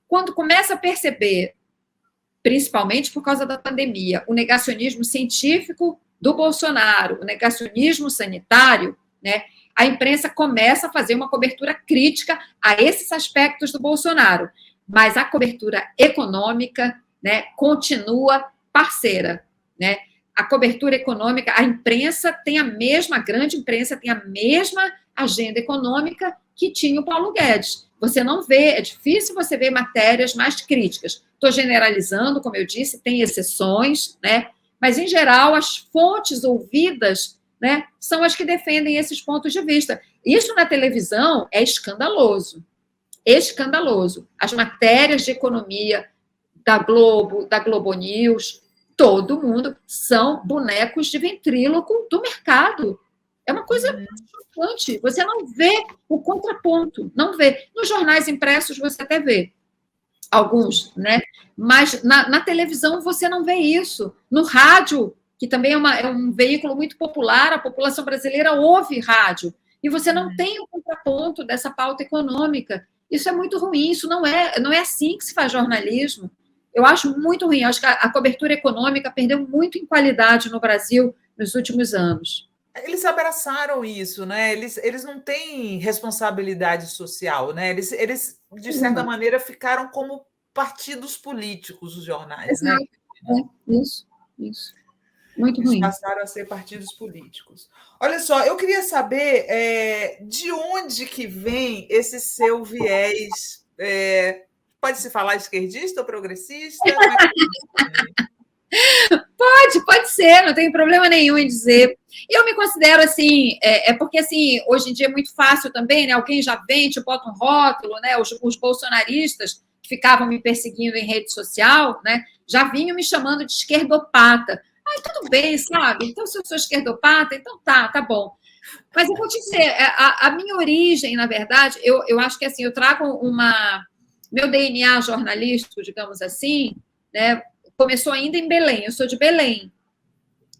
quando começa a perceber, principalmente por causa da pandemia, o negacionismo científico do Bolsonaro, o negacionismo sanitário, né, a imprensa começa a fazer uma cobertura crítica a esses aspectos do Bolsonaro. Mas a cobertura econômica, né, continua parceira, né? A cobertura econômica, a imprensa tem a grande imprensa tem a mesma agenda econômica que tinha o Paulo Guedes. Você não vê, é difícil você ver matérias mais críticas. Estou generalizando, como eu disse, tem exceções, né? Mas, em geral, as fontes ouvidas, né, são as que defendem esses pontos de vista. Isso na televisão é escandaloso. Escandaloso. As matérias de economia da Globo, da Globo News, todo mundo são bonecos de ventríloco do mercado. É uma coisa chocante. Você não vê o contraponto, não vê. Nos jornais impressos você até vê alguns, né? Mas na televisão você não vê isso. No rádio, que também é um veículo muito popular, a população brasileira ouve rádio, e você não tem o contraponto dessa pauta econômica. Isso é muito ruim, isso não é assim que se faz jornalismo. Eu acho muito ruim, eu acho que a cobertura econômica perdeu muito em qualidade no Brasil nos últimos anos. Eles abraçaram isso, né? Eles não têm responsabilidade social, né? Eles de certa maneira, ficaram como partidos políticos, os jornais, né? Isso. Muito Eles ruim. passaram a ser partidos políticos. Olha só, eu queria saber de onde que vem esse seu viés. Pode-se falar esquerdista ou progressista? Como é que... Pode ser, não tem problema nenhum em dizer. Eu me considero assim, porque assim, hoje em dia é muito fácil também, né? Alguém já vem, te bota um rótulo, né? Os bolsonaristas que ficavam me perseguindo em rede social, né? Já vinham me chamando de esquerdopata. Tudo bem, sabe? Então, se eu sou esquerdopata, então tá bom. Mas eu vou te dizer, a minha origem, na verdade, eu acho que assim, eu trago meu DNA jornalístico, digamos assim, né? Começou ainda em Belém, eu sou de Belém.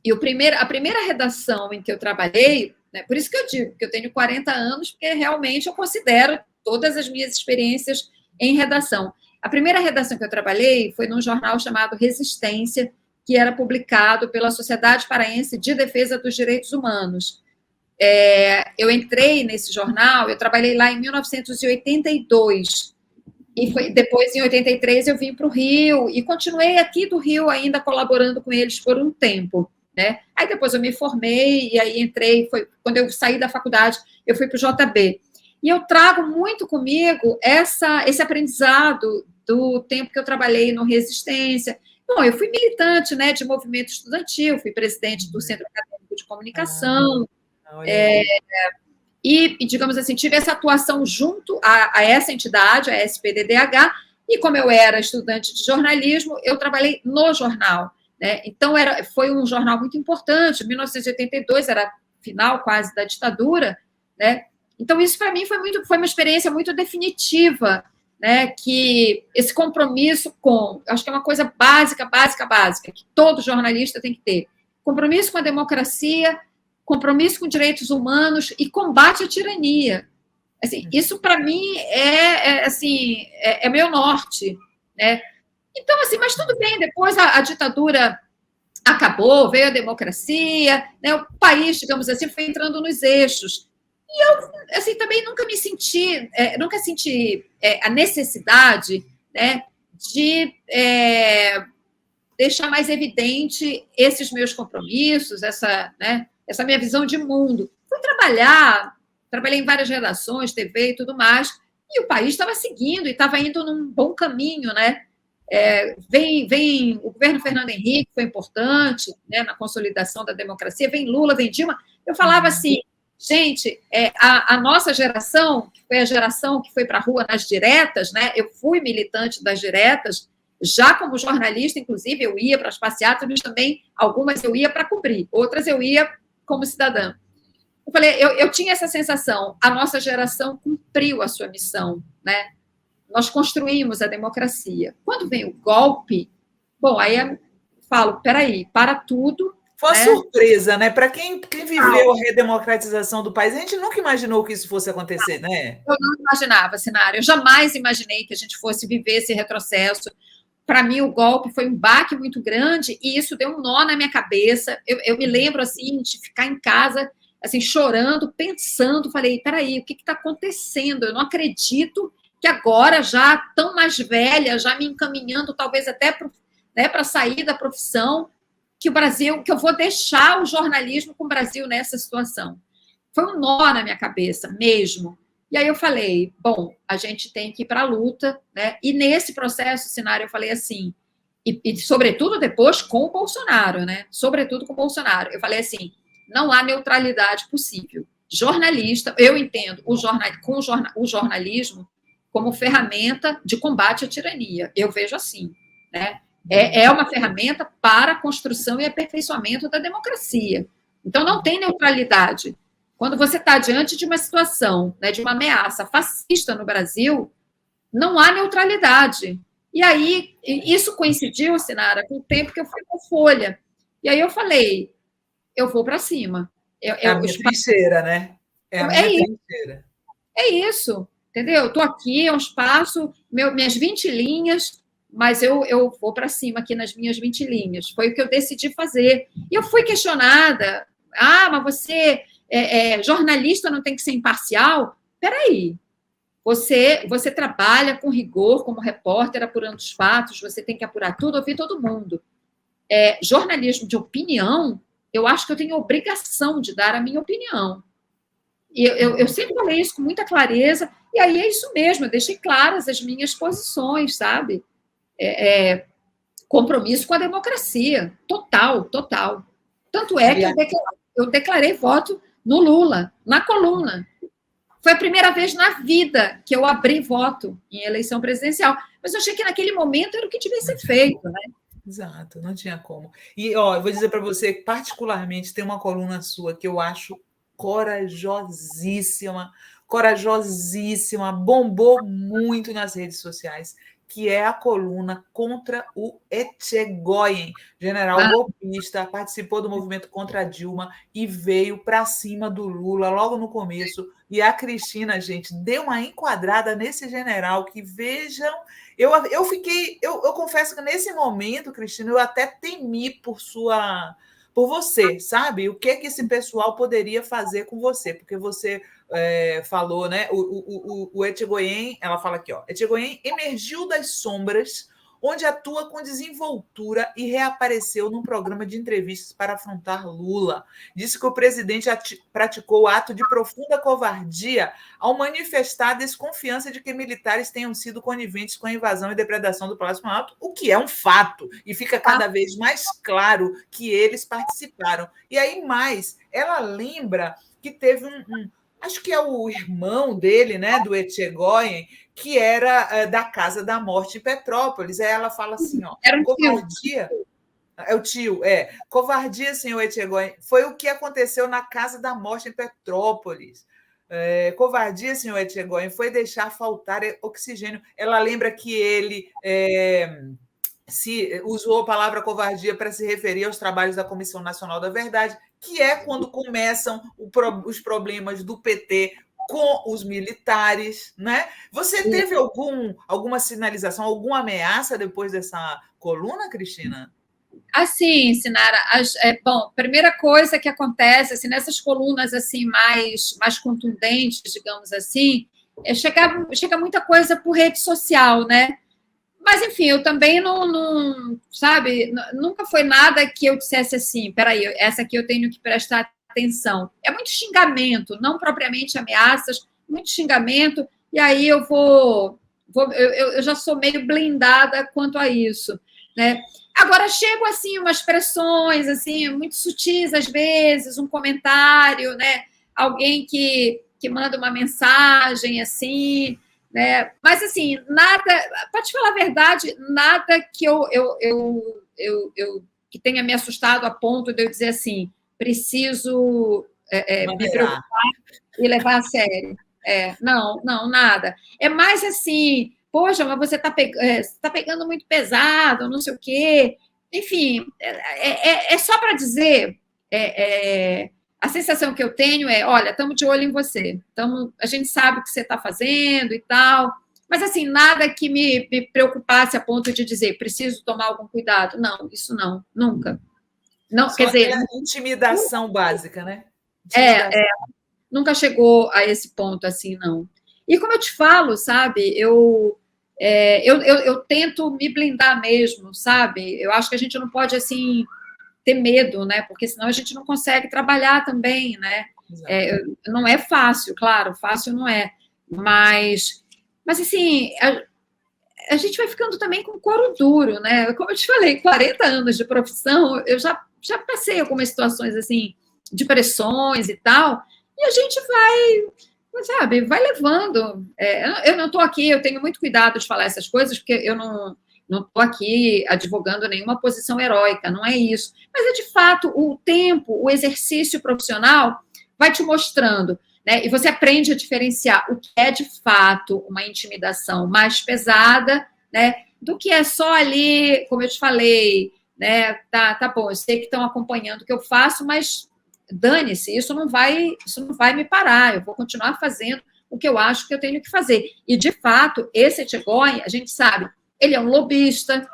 E a primeira redação em que eu trabalhei, né, por isso que eu digo que eu tenho 40 anos, porque realmente eu considero todas as minhas experiências em redação. A primeira redação que eu trabalhei foi num jornal chamado Resistência, que era publicado pela Sociedade Paraense de Defesa dos Direitos Humanos. Eu entrei nesse jornal, eu trabalhei lá em 1982, e depois, em 83, eu vim para o Rio e continuei aqui do Rio ainda colaborando com eles por um tempo, né? Aí depois eu me formei e aí entrei, quando eu saí da faculdade, eu fui para o JB. E eu trago muito comigo esse aprendizado do tempo que eu trabalhei no Resistência. Bom, eu fui militante, né, de movimento estudantil, fui presidente do Centro Acadêmico de Comunicação, e, digamos assim, tive essa atuação junto a essa entidade, a SPDDH, e como eu era estudante de jornalismo, eu trabalhei no jornal, né? Então, foi um jornal muito importante, 1982, era final quase da ditadura, né? Então, isso para mim foi uma experiência muito definitiva, né? Que esse compromisso acho que é uma coisa básica, que todo jornalista tem que ter, compromisso com a democracia, compromisso com direitos humanos e combate à tirania. Assim, isso, para mim, é meu norte, né? Então, assim, mas tudo bem, depois a ditadura acabou, veio a democracia, né? O país, digamos assim, foi entrando nos eixos. E eu, assim, também nunca senti a necessidade, né, de deixar mais evidente esses meus compromissos, essa minha visão de mundo. Fui trabalhei em várias redações, TV e tudo mais, e o país estava seguindo e estava indo num bom caminho, né? Vem o governo Fernando Henrique, foi importante, né, na consolidação da democracia, vem Lula, vem Dilma. Eu falava assim, gente, a nossa geração, que foi a geração que foi para a rua nas diretas, né? Eu fui militante das diretas, já como jornalista, inclusive, eu ia para as passeatas, mas também algumas eu ia para cobrir, outras eu ia como cidadã. Eu falei, eu tinha essa sensação, a nossa geração cumpriu a sua missão, né? Nós construímos a democracia. Quando vem o golpe, bom, aí eu falo, peraí, para tudo. Foi uma surpresa, né? Para quem viveu a redemocratização do país, a gente nunca imaginou que isso fosse acontecer, né? Eu não imaginava, Sinara, eu jamais imaginei que a gente fosse viver esse retrocesso. Para mim, o golpe foi um baque muito grande e isso deu um nó na minha cabeça. Eu me lembro, assim, de ficar em casa, assim, chorando, pensando, falei, peraí, o que está acontecendo? Eu não acredito que agora, já tão mais velha, já me encaminhando talvez até para sair da profissão, que eu vou deixar o jornalismo com o Brasil nessa situação. Foi um nó na minha cabeça, mesmo. E aí eu falei, bom, a gente tem que ir para a luta, né? E nesse processo, Sinara, eu falei assim, e sobretudo depois com o Bolsonaro, né? Sobretudo com o Bolsonaro. Eu falei assim, não há neutralidade possível. Jornalista, eu entendo o jornalismo como ferramenta de combate à tirania. Eu vejo assim, né? É uma ferramenta para a construção e aperfeiçoamento da democracia. Então, não tem neutralidade. Quando você está diante de uma situação, né, de uma ameaça fascista no Brasil, não há neutralidade. E aí, isso coincidiu, Sinara, com o tempo que eu fui com Folha. E aí eu falei, eu vou para cima. É a minha trincheira, né? É a minha trincheira. É isso. Entendeu? Estou aqui, é um espaço, minhas 20 linhas, mas eu vou para cima aqui nas minhas 20 linhas. Foi o que eu decidi fazer. E eu fui questionada. Mas você, jornalista não tem que ser imparcial? Peraí. Você trabalha com rigor como repórter, apurando os fatos, você tem que apurar tudo, ouvir todo mundo. Jornalismo de opinião, eu acho que eu tenho a obrigação de dar a minha opinião. E eu sempre falei isso com muita clareza, e aí é isso mesmo, eu deixei claras as minhas posições, sabe? Compromisso com a democracia, total. Tanto é que eu declarei voto no Lula, na coluna. Foi a primeira vez na vida que eu abri voto em eleição presidencial, mas eu achei que naquele momento era o que devia ser feito, né? Exato, não tinha como. E, eu vou dizer para você, particularmente, tem uma coluna sua que eu acho corajosíssima, bombou muito nas redes sociais, que é a coluna contra o Etchegoyen, general golpista, participou do movimento contra a Dilma e veio para cima do Lula logo no começo. E a Cristina, gente, deu uma enquadrada nesse general que, vejam, eu confesso que nesse momento, Cristina, eu até temi por você, sabe? O que esse pessoal poderia fazer com você? Porque você falou, né? O Etchegoyen, ela fala aqui, ó, Etchegoyen emergiu das sombras, onde atua com desenvoltura e reapareceu num programa de entrevistas para afrontar Lula. Disse que o presidente praticou ato de profunda covardia ao manifestar a desconfiança de que militares tenham sido coniventes com a invasão e depredação do Palácio Planalto, o que é um fato, e fica cada vez mais claro que eles participaram. E aí mais, ela lembra que teve acho que é o irmão dele, né, do Etchegoyen, que era da Casa da Morte em Petrópolis. Aí ela fala assim, ó, era um covardia... É o tio, covardia, senhor Etchegoyen, foi o que aconteceu na Casa da Morte em Petrópolis. Covardia, senhor Etchegoyen, foi deixar faltar oxigênio. Ela lembra que ele se usou a palavra covardia para se referir aos trabalhos da Comissão Nacional da Verdade, que é quando começam os problemas do PT com os militares, né? Você teve alguma sinalização, alguma ameaça depois dessa coluna, Cristina? Assim, Sinara, bom, primeira coisa que acontece assim, nessas colunas assim mais contundentes, digamos assim, chega muita coisa por rede social, né? Mas, enfim, eu também não, sabe, nunca foi nada que eu dissesse assim, peraí, essa aqui eu tenho que prestar atenção. É muito xingamento, não propriamente ameaças, muito xingamento, e aí eu já sou meio blindada quanto a isso, né? Agora, chego, assim, umas pressões, assim, muito sutis, às vezes, um comentário, né? Alguém que manda uma mensagem, assim, né? Mas, assim, nada, para te falar a verdade, nada que que tenha me assustado a ponto de eu dizer assim, preciso me preocupar e levar a sério. Não, nada. É mais assim, poxa, mas você está pegando muito pesado, não sei o quê. Enfim, é só para dizer, a sensação que eu tenho é, olha, estamos de olho em você, a gente sabe o que você está fazendo e tal, mas assim, nada que me preocupasse a ponto de dizer, preciso tomar algum cuidado. Não, isso não, nunca. Não, Só quer dizer, intimidação básica, né? Nunca chegou a esse ponto assim, não. E como eu te falo, sabe, eu tento me blindar mesmo, sabe? Eu acho que a gente não pode, assim, ter medo, né? Porque senão a gente não consegue trabalhar também, né? Não é fácil, claro, fácil não é. Mas assim, a gente vai ficando também com couro duro, né? Como eu te falei, 40 anos de profissão, eu já passei algumas situações, assim, de pressões e tal, e a gente vai, sabe, vai levando. Eu não estou aqui, eu tenho muito cuidado de falar essas coisas, porque eu não estou aqui advogando nenhuma posição heróica, não é isso. Mas é, de fato, o tempo, o exercício profissional vai te mostrando, né? E você aprende a diferenciar o que é, de fato, uma intimidação mais pesada, né? Do que é só ali, como eu te falei, né? Tá bom, eu sei que estão acompanhando o que eu faço, mas dane-se, isso não vai me parar, eu vou continuar fazendo o que eu acho que eu tenho que fazer. E, de fato, esse Etchegóin, a gente sabe, ele é um lobista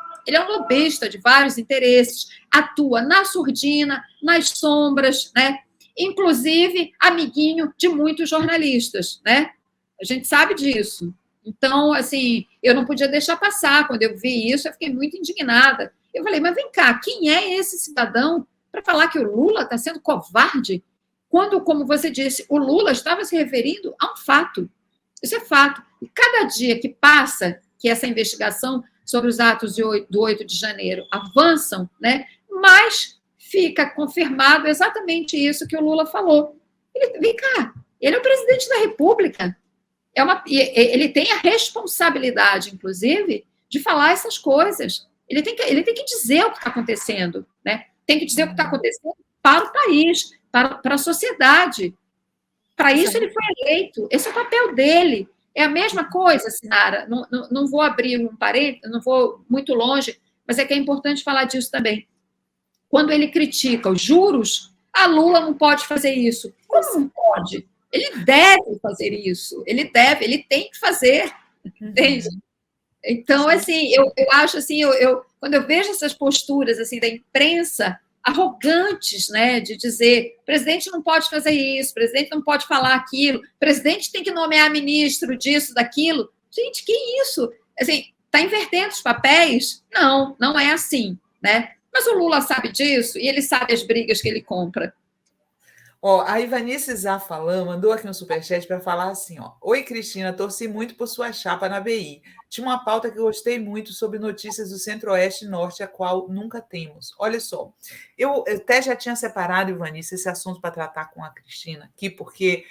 de vários interesses, atua na surdina, nas sombras, né? Inclusive amiguinho de muitos jornalistas, né? A gente sabe disso. Então, assim, eu não podia deixar passar. Quando eu vi isso, eu fiquei muito indignada. Eu falei, mas vem cá, quem é esse cidadão para falar que o Lula está sendo covarde? Quando, como você disse, o Lula estava se referindo a um fato. Isso é fato. E cada dia que passa, que essa investigação sobre os atos do 8 de janeiro avançam, né, mais fica confirmado exatamente isso que o Lula falou. Vem cá, ele é o presidente da República. Ele tem a responsabilidade, inclusive, de falar essas coisas. Ele tem que dizer o que está acontecendo, né? Tem que dizer o que está acontecendo para o país, para a sociedade. Para isso ele foi eleito. Esse é o papel dele. É a mesma coisa, Sinara. Não vou abrir um parênteses, não vou muito longe, mas é que é importante falar disso também. Quando ele critica os juros, a Lula não pode fazer isso. Como não pode? Ele deve fazer isso. Ele tem que fazer. Entende? Então, assim, eu acho assim, quando eu vejo essas posturas assim da imprensa arrogantes, né, de dizer, presidente não pode fazer isso, presidente não pode falar aquilo, presidente tem que nomear ministro disso, daquilo. Gente, que isso? Assim, está invertendo os papéis? Não é assim, né? Mas o Lula sabe disso e ele sabe as brigas que ele compra. A Ivanice Zafalã mandou aqui um superchat para falar assim: oi, Cristina, torci muito por sua chapa na BI. Tinha uma pauta que eu gostei muito sobre notícias do Centro-Oeste e Norte, a qual nunca temos. Olha só, eu até já tinha separado, Ivanice, esse assunto para tratar com a Cristina aqui, porque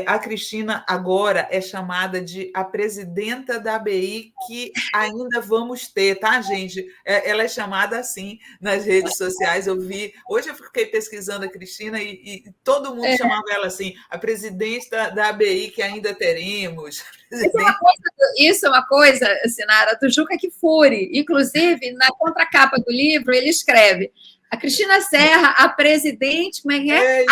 a Cristina agora é chamada de a presidenta da ABI, que ainda vamos ter, tá, gente? Ela é chamada assim nas redes sociais. Eu vi, hoje eu fiquei pesquisando a Cristina e todo mundo chamava ela assim, a presidente da ABI que ainda teremos. Isso é uma coisa, Sinara, do Juca Kfouri. Inclusive, na contracapa do livro, ele escreve: a Cristina Serra, a presidente, como é que é?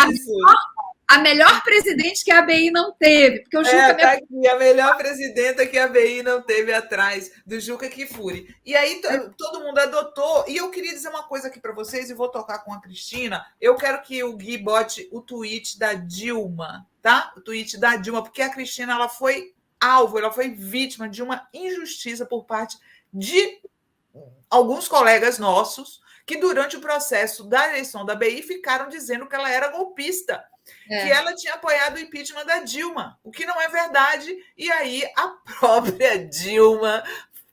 A melhor presidente que a ABI não teve. Porque o Juca tá aqui, a melhor presidenta que a ABI não teve atrás, do Juca Kfouri. E aí todo mundo adotou. E eu queria dizer uma coisa aqui para vocês, e vou tocar com a Cristina. Eu quero que o Gui bote o tweet da Dilma, tá? O tweet da Dilma, porque a Cristina ela foi alvo, ela foi vítima de uma injustiça por parte de alguns colegas nossos que, durante o processo da eleição da BI, ficaram dizendo que ela era golpista, que ela tinha apoiado o impeachment da Dilma, o que não é verdade. E aí a própria Dilma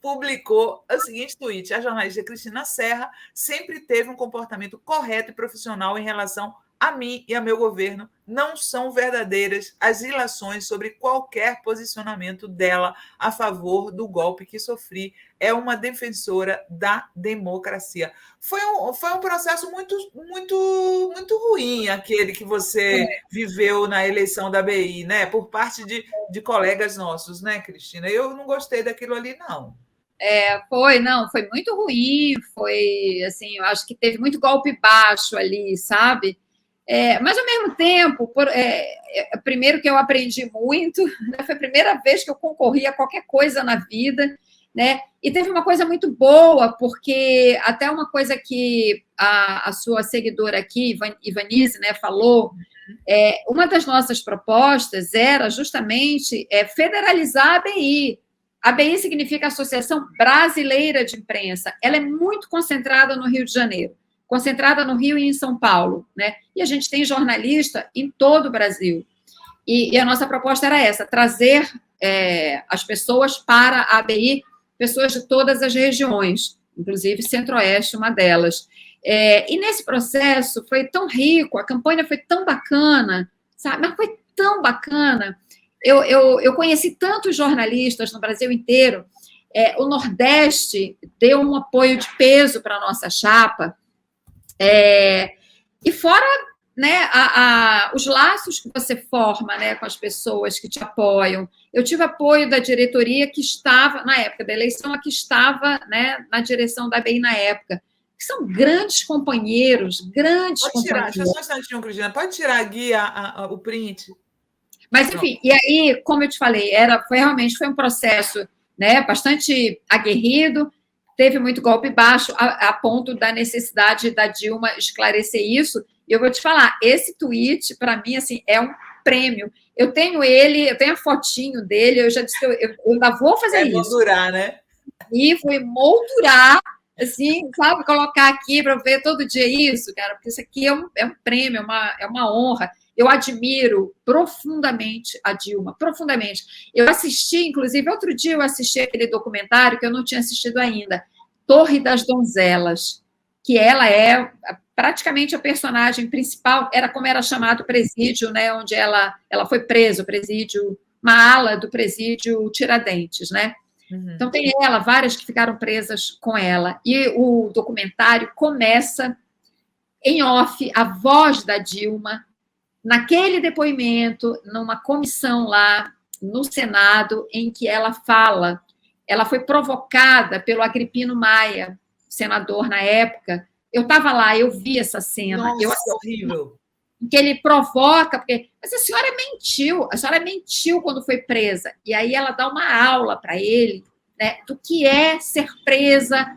publicou o seguinte tweet: a jornalista Cristina Serra sempre teve um comportamento correto e profissional em relação a mim e a meu governo. Não são verdadeiras as ilações sobre qualquer posicionamento dela a favor do golpe que sofri. É uma defensora da democracia. Foi um processo muito, muito, muito ruim aquele que você viveu na eleição da BI, né? Por parte de colegas nossos, né, Cristina? Eu não gostei daquilo ali, não. Foi muito ruim, foi assim, eu acho que teve muito golpe baixo ali, sabe? Mas, ao mesmo tempo, primeiro que eu aprendi muito, né? Foi a primeira vez que eu concorri a qualquer coisa na vida, né? E teve uma coisa muito boa, porque até uma coisa que a sua seguidora aqui, Ivanise, né, falou, uma das nossas propostas era justamente federalizar a ABI. A ABI significa Associação Brasileira de Imprensa. Ela é muito concentrada no Rio de Janeiro, concentrada no Rio e em São Paulo, né? E a gente tem jornalista em todo o Brasil. E a nossa proposta era essa, trazer as pessoas para a ABI, pessoas de todas as regiões, inclusive Centro-Oeste, uma delas. E nesse processo foi tão rico, a campanha foi tão bacana, sabe? Mas foi tão bacana. Eu conheci tantos jornalistas no Brasil inteiro. O Nordeste deu um apoio de peso para a nossa chapa. E fora, né, os laços que você forma, né, com as pessoas que te apoiam. Eu tive apoio da diretoria que estava, na época da eleição, a que estava, né, na direção da ABI na época, que são grandes companheiros, grandes companheiros. Deixa eu só um instantinho, Cristina, pode tirar aqui o print? Mas, enfim, e aí, como eu te falei, realmente foi um processo, né, bastante aguerrido, teve muito golpe baixo, a ponto da necessidade da Dilma esclarecer isso. E eu vou te falar, esse tweet, para mim, assim, é um prêmio. Eu tenho a fotinho dele, eu já disse que eu ainda vou fazer isso. Moldurar, né? E fui moldurar, assim, sabe, colocar aqui para ver todo dia isso, cara, porque isso aqui é um prêmio, é uma honra. Eu admiro profundamente a Dilma, profundamente. Eu assisti, inclusive, outro dia eu assisti aquele documentário que eu não tinha assistido ainda, Torre das Donzelas, que ela é praticamente a personagem principal, era como era chamado o presídio, né, onde ela foi presa, o presídio, uma ala do presídio Tiradentes, né? Uhum. Então tem várias que ficaram presas com ela. E o documentário começa em off, a voz da Dilma, naquele depoimento, numa comissão lá no Senado, em que ela fala, ela foi provocada pelo Agripino Maia, senador na época. Eu estava lá, eu vi essa cena. Nossa, horrível. Em que ele provoca, mas a senhora mentiu quando foi presa. E aí ela dá uma aula para ele, né, do que é ser presa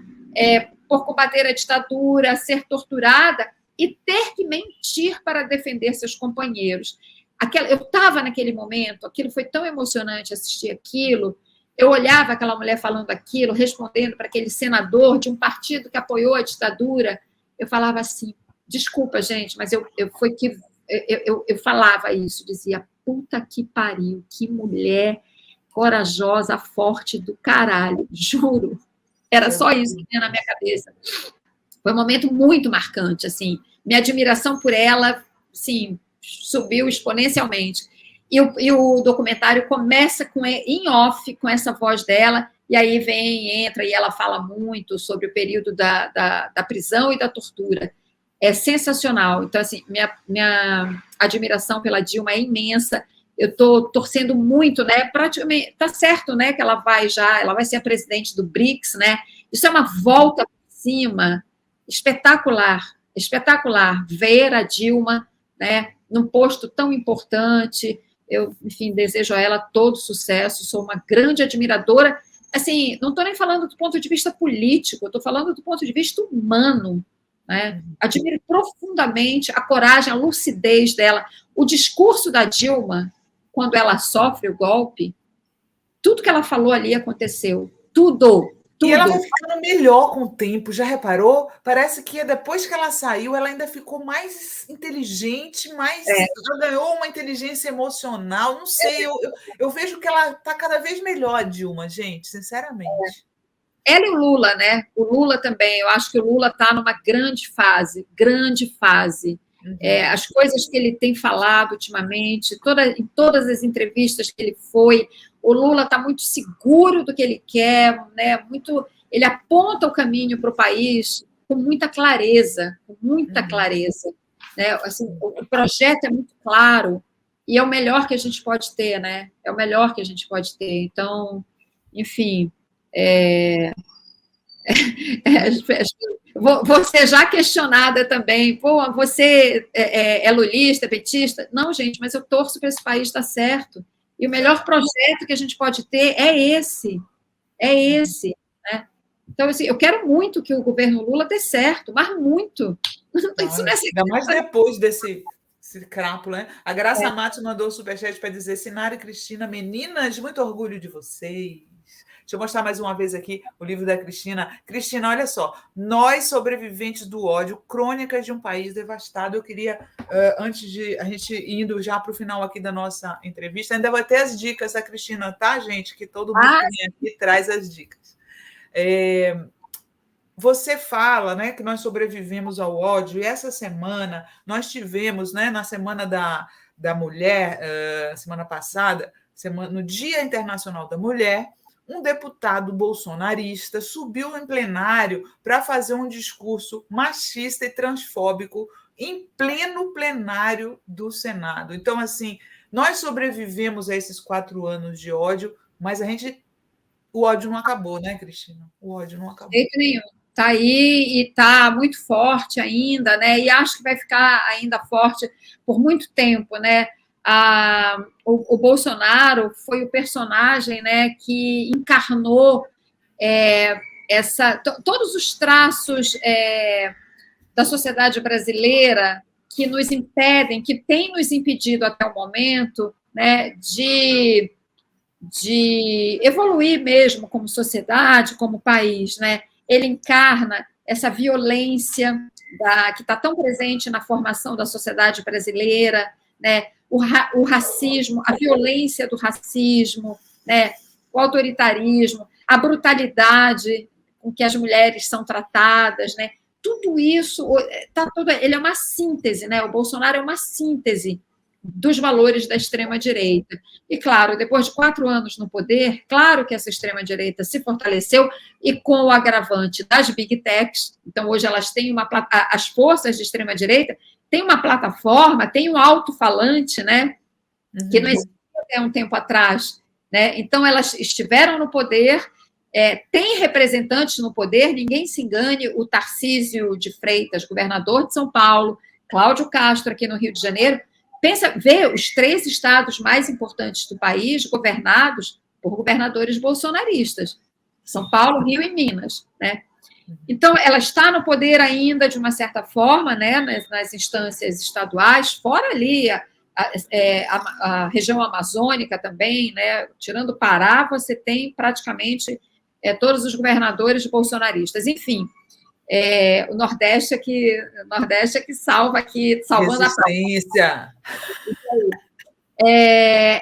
por combater a ditadura, ser torturada, e ter que mentir para defender seus companheiros. Eu estava naquele momento, aquilo foi tão emocionante assistir aquilo, eu olhava aquela mulher falando aquilo, respondendo para aquele senador de um partido que apoiou a ditadura, eu falava assim, desculpa, gente, mas eu falava isso, dizia, puta que pariu, que mulher corajosa, forte do caralho, juro. Era só isso que tinha na minha cabeça. Foi um momento muito marcante, assim. Minha admiração por ela, sim, subiu exponencialmente. E o documentário começa em off, com essa voz dela, e aí entra, e ela fala muito sobre o período da prisão e da tortura. É sensacional. Então, assim, minha admiração pela Dilma é imensa. Eu estou torcendo muito, né? Praticamente, está certo, né? Que ela vai ser a presidente do BRICS, né? Isso é uma volta por cima. Espetacular ver a Dilma, né, num posto tão importante. Eu, enfim, desejo a ela todo sucesso, sou uma grande admiradora. Assim, não estou nem falando do ponto de vista político, estou falando do ponto de vista humano, né? Admiro profundamente a coragem, a lucidez dela. O discurso da Dilma, quando ela sofre o golpe, tudo que ela falou ali aconteceu. Tudo E ela vai ficando melhor com o tempo, já reparou? Parece que depois que ela saiu, ela ainda ficou mais inteligente, ela ganhou uma inteligência emocional, não sei, eu vejo que ela está cada vez melhor, a Dilma, gente, sinceramente. Ela e o Lula, né? O Lula também, eu acho que o Lula está numa grande fase, grande fase. As coisas que ele tem falado ultimamente, em todas as entrevistas que ele foi, o Lula está muito seguro do que ele quer, né? Ele aponta o caminho para o país com muita clareza, né? Assim, o projeto é muito claro e é o melhor que a gente pode ter, né? É o melhor que a gente pode ter. Então, enfim, vou ser já questionada também. Pô, você é lulista, petista? Não, gente, mas eu torço para esse país dar certo. E o melhor projeto que a gente pode ter é esse. Né? Então, assim, eu quero muito que o governo Lula dê certo, mas muito. Isso não é ainda mais depois desse crápula, né? A Graça Matos mandou o superchat para dizer: Sinara e Cristina, meninas, muito orgulho de vocês. Deixa eu mostrar mais uma vez aqui o livro da Cristina. Cristina, olha só. Nós, sobreviventes do ódio, crônicas de um país devastado. Eu queria, antes de a gente indo já para o final aqui da nossa entrevista, ainda vai ter as dicas da Cristina, tá, gente? Que todo mundo que vem aqui traz as dicas. Você fala, né, que nós sobrevivemos ao ódio, e essa semana nós tivemos, né, na Semana da Mulher, semana passada, no Dia Internacional da Mulher, um deputado bolsonarista subiu em plenário para fazer um discurso machista e transfóbico em pleno plenário do Senado. Então, assim, nós sobrevivemos a esses 4 anos de ódio, mas o ódio não acabou, né, Cristina? O ódio não acabou. De jeito nenhum. Está aí e está muito forte ainda, né? E acho que vai ficar ainda forte por muito tempo, né? O Bolsonaro foi o personagem, né, que encarnou todos os traços da sociedade brasileira que nos impedem, que tem nos impedido até o momento, né, de evoluir mesmo como sociedade, como país, né? Ele encarna essa violência que está tão presente na formação da sociedade brasileira, né? O racismo, a violência do racismo, né? O autoritarismo, a brutalidade com que as mulheres são tratadas, né? Tudo isso ele é uma síntese, né? O Bolsonaro é uma síntese dos valores da extrema-direita. E, claro, depois de 4 anos no poder, claro que essa extrema-direita se fortaleceu e com o agravante das big techs. Então, hoje elas têm as forças de extrema-direita têm uma plataforma, têm um alto-falante, né, que não existia até um tempo atrás. Né? Então, elas estiveram no poder, tem representantes no poder, ninguém se engane, o Tarcísio de Freitas, governador de São Paulo, Cláudio Castro, aqui no Rio de Janeiro, vê os 3 estados mais importantes do país governados por governadores bolsonaristas. São Paulo, Rio e Minas. Né? Então, ela está no poder ainda, de uma certa forma, né, nas instâncias estaduais, fora ali a região amazônica também, né? Tirando o Pará, você tem praticamente todos os governadores bolsonaristas. Enfim, o Nordeste é que salva aqui, salvando resistência.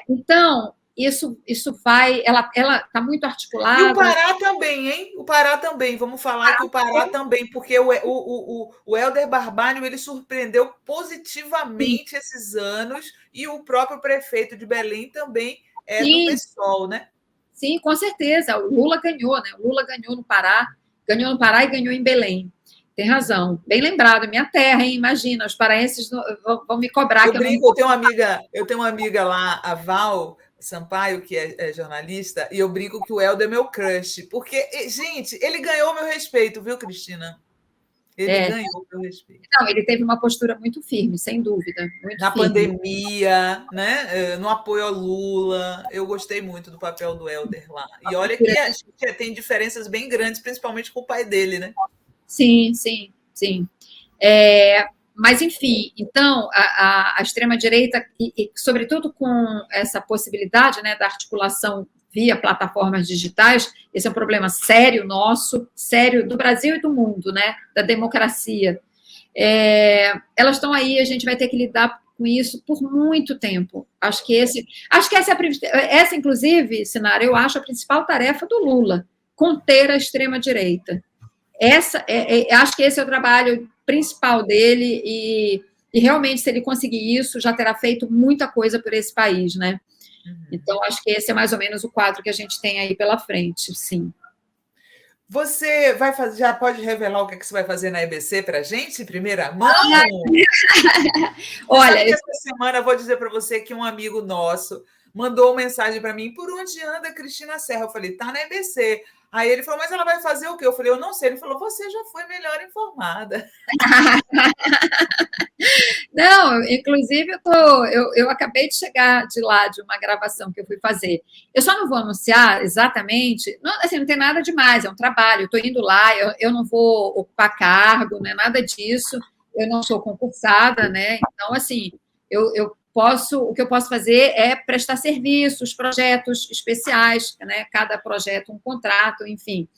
Então, isso vai, ela está muito articulada. E o Pará também, hein? O Pará também, vamos falar que o Pará também, porque o Helder Barbalho, ele surpreendeu positivamente esses anos, e o próprio prefeito de Belém também é do PSOL, né? Sim, com certeza. O Lula ganhou, né? O Lula ganhou no Pará e ganhou em Belém. Tem razão. Bem lembrado, minha terra, hein? Imagina, os paraenses vão me cobrar. Eu tenho uma amiga lá, a Val Sampaio, que é jornalista, e eu brinco que o Helder é meu crush, porque, gente, ele ganhou meu respeito, viu, Cristina? Ele ganhou meu respeito. Não, ele teve uma postura muito firme, sem dúvida. Na pandemia, né? No apoio ao Lula. Eu gostei muito do papel do Helder lá. E olha que a gente tem diferenças bem grandes, principalmente com o pai dele, né? Sim. Mas, enfim, então, a extrema-direita, e sobretudo com essa possibilidade, né, da articulação via plataformas digitais. Esse é um problema sério nosso, sério do Brasil e do mundo, né? Da democracia. Elas estão aí, a gente vai ter que lidar com isso por muito tempo. Acho que essa, inclusive, Sinara, eu acho a principal tarefa do Lula, conter a extrema-direita. Acho que esse é o trabalho principal dele e realmente, se ele conseguir isso, já terá feito muita coisa por esse país, né? Então, acho que esse é mais ou menos o quadro que a gente tem aí pela frente, sim. Você vai fazer, já pode revelar o que você vai fazer na EBC para a gente, em primeira mão? Olha, essa semana eu vou dizer para você que um amigo nosso mandou uma mensagem para mim: por onde anda a Cristina Serra? Eu falei: tá na EBC. Aí ele falou: mas ela vai fazer o quê? Eu falei: eu não sei. Ele falou: você já foi melhor informada. Não, inclusive eu acabei de chegar de lá, de uma gravação que eu fui fazer. Eu só não vou anunciar exatamente, não, assim, não tem nada demais, é um trabalho, eu estou indo lá, eu não vou ocupar cargo, não é nada disso, eu não sou concursada, né? Então, assim, o que eu posso fazer é prestar serviços, projetos especiais, né? Cada projeto um contrato, enfim.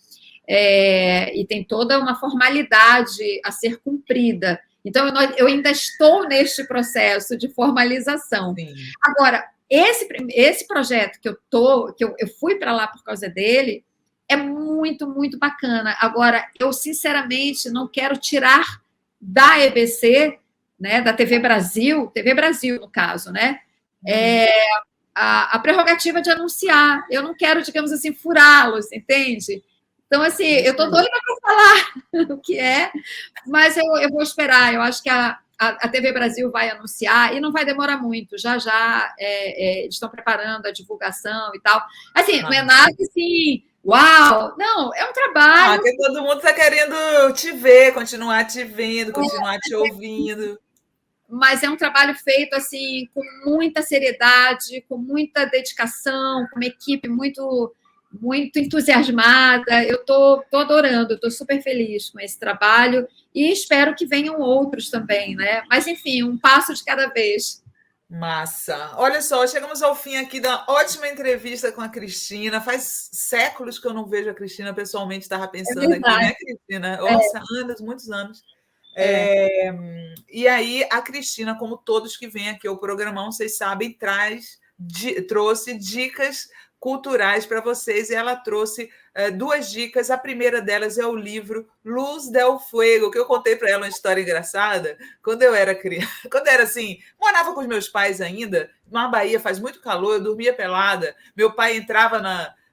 E tem toda uma formalidade a ser cumprida. Então, eu ainda estou neste processo de formalização. Sim. Agora, esse projeto que eu fui para lá por causa dele, é muito, muito bacana. Agora, eu, sinceramente, não quero tirar da EBC, né, da TV Brasil, no caso, né, a prerrogativa de anunciar. Eu não quero, digamos assim, furá-los, entende? Então, assim, eu estou doida para falar o que é, mas eu vou esperar. Eu acho que a TV Brasil vai anunciar e não vai demorar muito. Já eles estão preparando a divulgação e tal. Assim, não é nada assim, uau! Não, é um trabalho. Porque todo mundo está querendo te ver, continuar te vendo, continuar te ouvindo. Mas é um trabalho feito assim com muita seriedade, com muita dedicação, com uma equipe muito entusiasmada. Eu estou adorando, estou super feliz com esse trabalho e espero que venham outros também, né? Mas, enfim, um passo de cada vez. Massa! Olha só, chegamos ao fim aqui da ótima entrevista com a Cristina. Faz séculos que eu não vejo a Cristina pessoalmente, estava pensando aqui, né, Cristina? Nossa, anos, muitos anos. E aí, a Cristina, como todos que vêm aqui ao programão, vocês sabem, trouxe dicas culturais para vocês, e ela trouxe 2 dicas. A primeira delas é o livro Luz del Fuego, que eu contei para ela uma história engraçada. Quando eu era criança, quando era assim, morava com os meus pais ainda, na Bahia faz muito calor, eu dormia pelada, meu pai entrava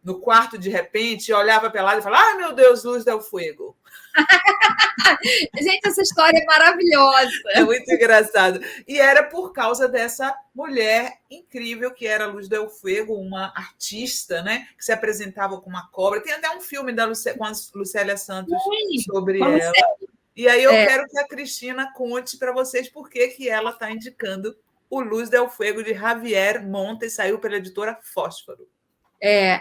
no quarto de repente, olhava pelada e falava: ai, meu Deus, Luz del Fuego. Gente, essa história é maravilhosa. É muito engraçado. E era por causa dessa mulher incrível que era Luz del Fuego, uma artista, né, que se apresentava com uma cobra. Tem até um filme com a Lucélia Santos sobre ela. E aí eu quero que a Cristina conte para vocês por que ela está indicando o Luz del Fuego, de Javier Montes, saiu pela editora Fósforo.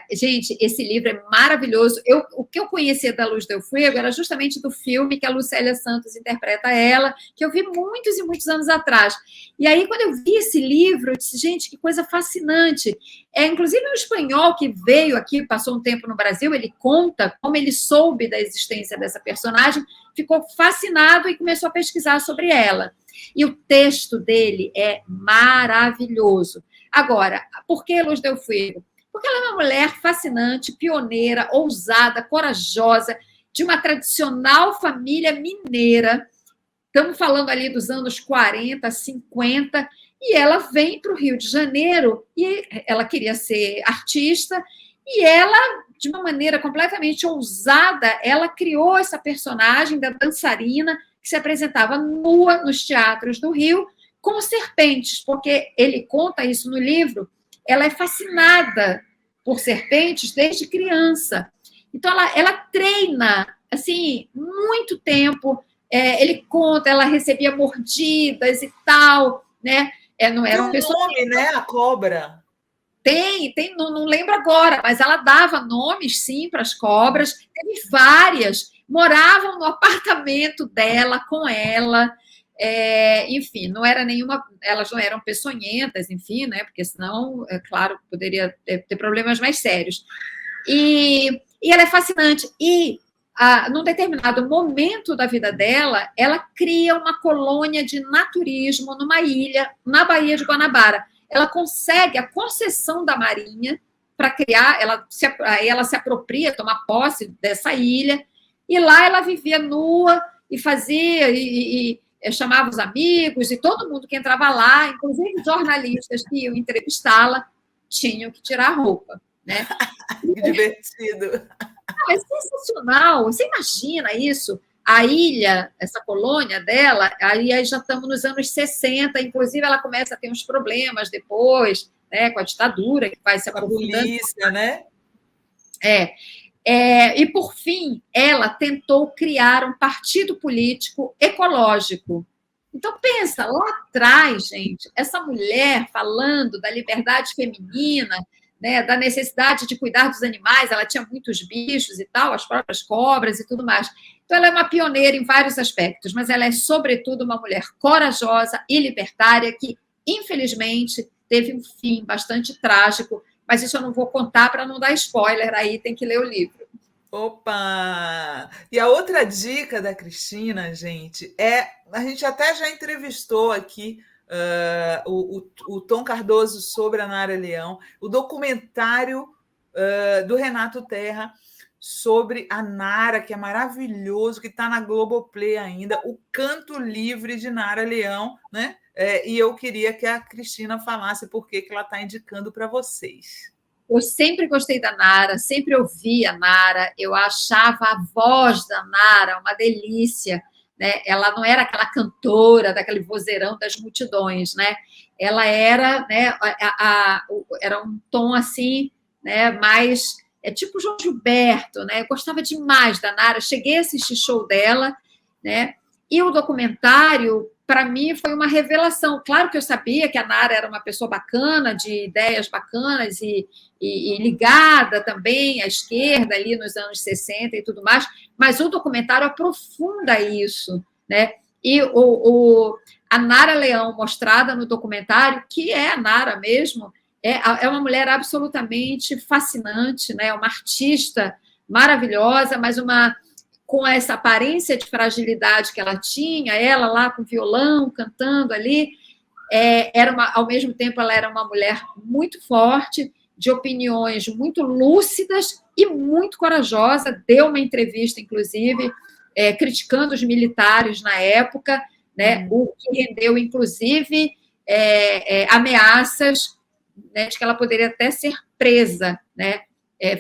Gente, esse livro é maravilhoso. O que eu conhecia da Luz del Fuego era justamente do filme que a Lucélia Santos interpreta ela, que eu vi muitos e muitos anos atrás. E aí, quando eu vi esse livro, eu disse: gente, que coisa fascinante. Inclusive, um espanhol que veio aqui, passou um tempo no Brasil, ele conta como ele soube da existência dessa personagem, ficou fascinado e começou a pesquisar sobre ela. E o texto dele é maravilhoso. Agora, por que Luz del Fuego? Porque ela é uma mulher fascinante, pioneira, ousada, corajosa, de uma tradicional família mineira. Estamos falando ali dos anos 40, 50, e ela vem para o Rio de Janeiro e ela queria ser artista, e ela, de uma maneira completamente ousada, ela criou essa personagem da dançarina que se apresentava nua nos teatros do Rio com serpentes, porque ele conta isso no livro. Ela é fascinada por serpentes desde criança. Então, ela treina, assim, muito tempo. Ele conta, ela recebia mordidas e tal, né? Não era uma pessoa... nome, né? A cobra. Tem, não lembro agora, mas ela dava nomes, sim, para as cobras. Teve várias. Moravam no apartamento dela, com ela. Enfim, não era nenhuma, elas não eram peçonhentas, enfim, né? Porque senão, é claro, poderia ter problemas mais sérios. E ela é fascinante. Num determinado momento da vida dela, ela cria uma colônia de naturismo numa ilha, na Baía de Guanabara. Ela consegue a concessão da Marinha para criar, ela se apropria, toma posse dessa ilha, e lá ela vivia nua e fazia, e chamava os amigos, e todo mundo que entrava lá, inclusive jornalistas que iam entrevistá-la, tinham que tirar a roupa. Né? Que divertido. É sensacional. Você imagina isso? A ilha, essa colônia dela, aí já estamos nos anos 60, inclusive ela começa a ter uns problemas depois, né, com a ditadura, que vai se aprofundando. A polícia, né? E, por fim, ela tentou criar um partido político ecológico. Então, pensa, lá atrás, gente, essa mulher falando da liberdade feminina, né, da necessidade de cuidar dos animais, ela tinha muitos bichos e tal, as próprias cobras e tudo mais. Então, ela é uma pioneira em vários aspectos, mas ela é, sobretudo, uma mulher corajosa e libertária que, infelizmente, teve um fim bastante trágico, mas isso eu não vou contar para não dar spoiler, aí tem que ler o livro. Opa! E a outra dica da Cristina, gente, a gente até já entrevistou aqui o Tom Cardoso sobre a Nara Leão, o documentário do Renato Terra sobre a Nara, que é maravilhoso, que está na Globoplay ainda, o Canto Livre de Nara Leão, né? E eu queria que a Cristina falasse por que ela está indicando para vocês. Eu sempre gostei da Nara, sempre ouvi a Nara, eu achava a voz da Nara uma delícia, né? Ela não era aquela cantora, daquele vozeirão das multidões, né? Ela era, né, era um tom assim, né, mais tipo João Gilberto, né? Eu gostava demais da Nara, cheguei a assistir show dela, né? E o documentário, para mim, foi uma revelação. Claro que eu sabia que a Nara era uma pessoa bacana, de ideias bacanas e ligada também à esquerda ali nos anos 60 e tudo mais, mas o documentário aprofunda isso, né? E a Nara Leão mostrada no documentário, que é a Nara mesmo, é uma mulher absolutamente fascinante, né? Uma artista maravilhosa, mas com essa aparência de fragilidade que ela tinha, ela lá com violão, cantando ali, ao mesmo tempo ela era uma mulher muito forte, de opiniões muito lúcidas e muito corajosa, deu uma entrevista, inclusive, criticando os militares na época, né, o que rendeu, inclusive, ameaças, né, de que ela poderia até ser presa, né?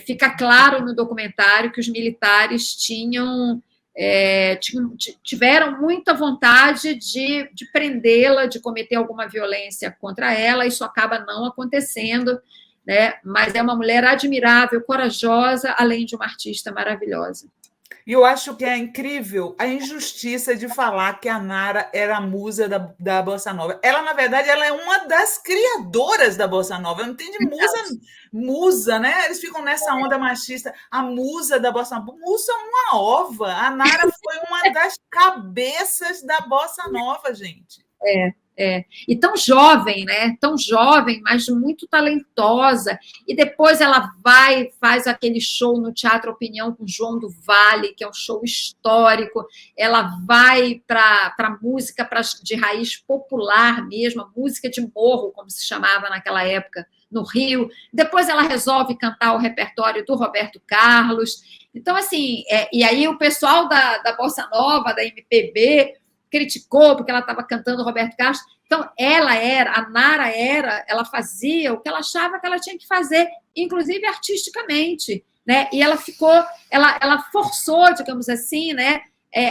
Fica claro no documentário que os militares tiveram muita vontade de prendê-la, de cometer alguma violência contra ela, isso acaba não acontecendo, né? Mas é uma mulher admirável, corajosa, além de uma artista maravilhosa. E eu acho que é incrível a injustiça de falar que a Nara era a musa da Bossa Nova. Ela, na verdade, ela é uma das criadoras da Bossa Nova. Não tem de musa, né? Eles ficam nessa onda machista. A musa da Bossa Nova. Musa é uma ova. A Nara foi uma das cabeças da Bossa Nova, gente. E tão jovem, né? Tão jovem, mas muito talentosa. E depois ela faz aquele show no Teatro Opinião com João do Vale, que é um show histórico. Ela vai para a música de raiz popular mesmo, a música de morro, como se chamava naquela época, no Rio. Depois ela resolve cantar o repertório do Roberto Carlos. Então, assim, e aí o pessoal da Bossa Nova, da MPB, criticou porque ela estava cantando Roberto Carlos. Então, a Nara ela fazia o que ela achava que ela tinha que fazer, inclusive artisticamente, né? E ela forçou, digamos assim, né,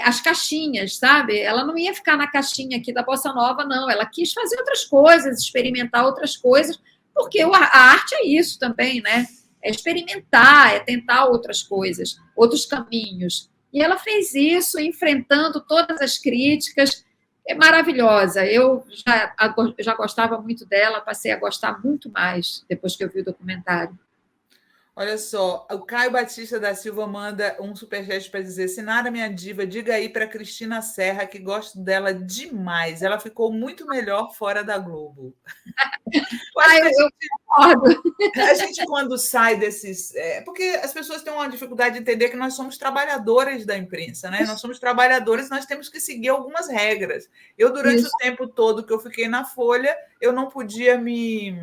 as caixinhas, sabe? Ela não ia ficar na caixinha aqui da Bossa Nova, não. Ela quis fazer outras coisas, experimentar outras coisas, porque a arte é isso também, né? É experimentar, é tentar outras coisas, outros caminhos. E ela fez isso, enfrentando todas as críticas. É maravilhosa. Eu já gostava muito dela, passei a gostar muito mais depois que eu vi o documentário. Olha só, o Caio Batista da Silva manda um superchat para dizer: Sinara, minha diva, diga aí para Cristina Serra que gosto dela demais. Ela ficou muito melhor fora da Globo. Eu acho que Eu concordo. a gente, quando sai desses. Porque as pessoas têm uma dificuldade de entender que nós somos trabalhadores da imprensa, né? Nós somos trabalhadores, nós temos que seguir algumas regras. Eu, durante o tempo todo que eu fiquei na Folha, eu não podia me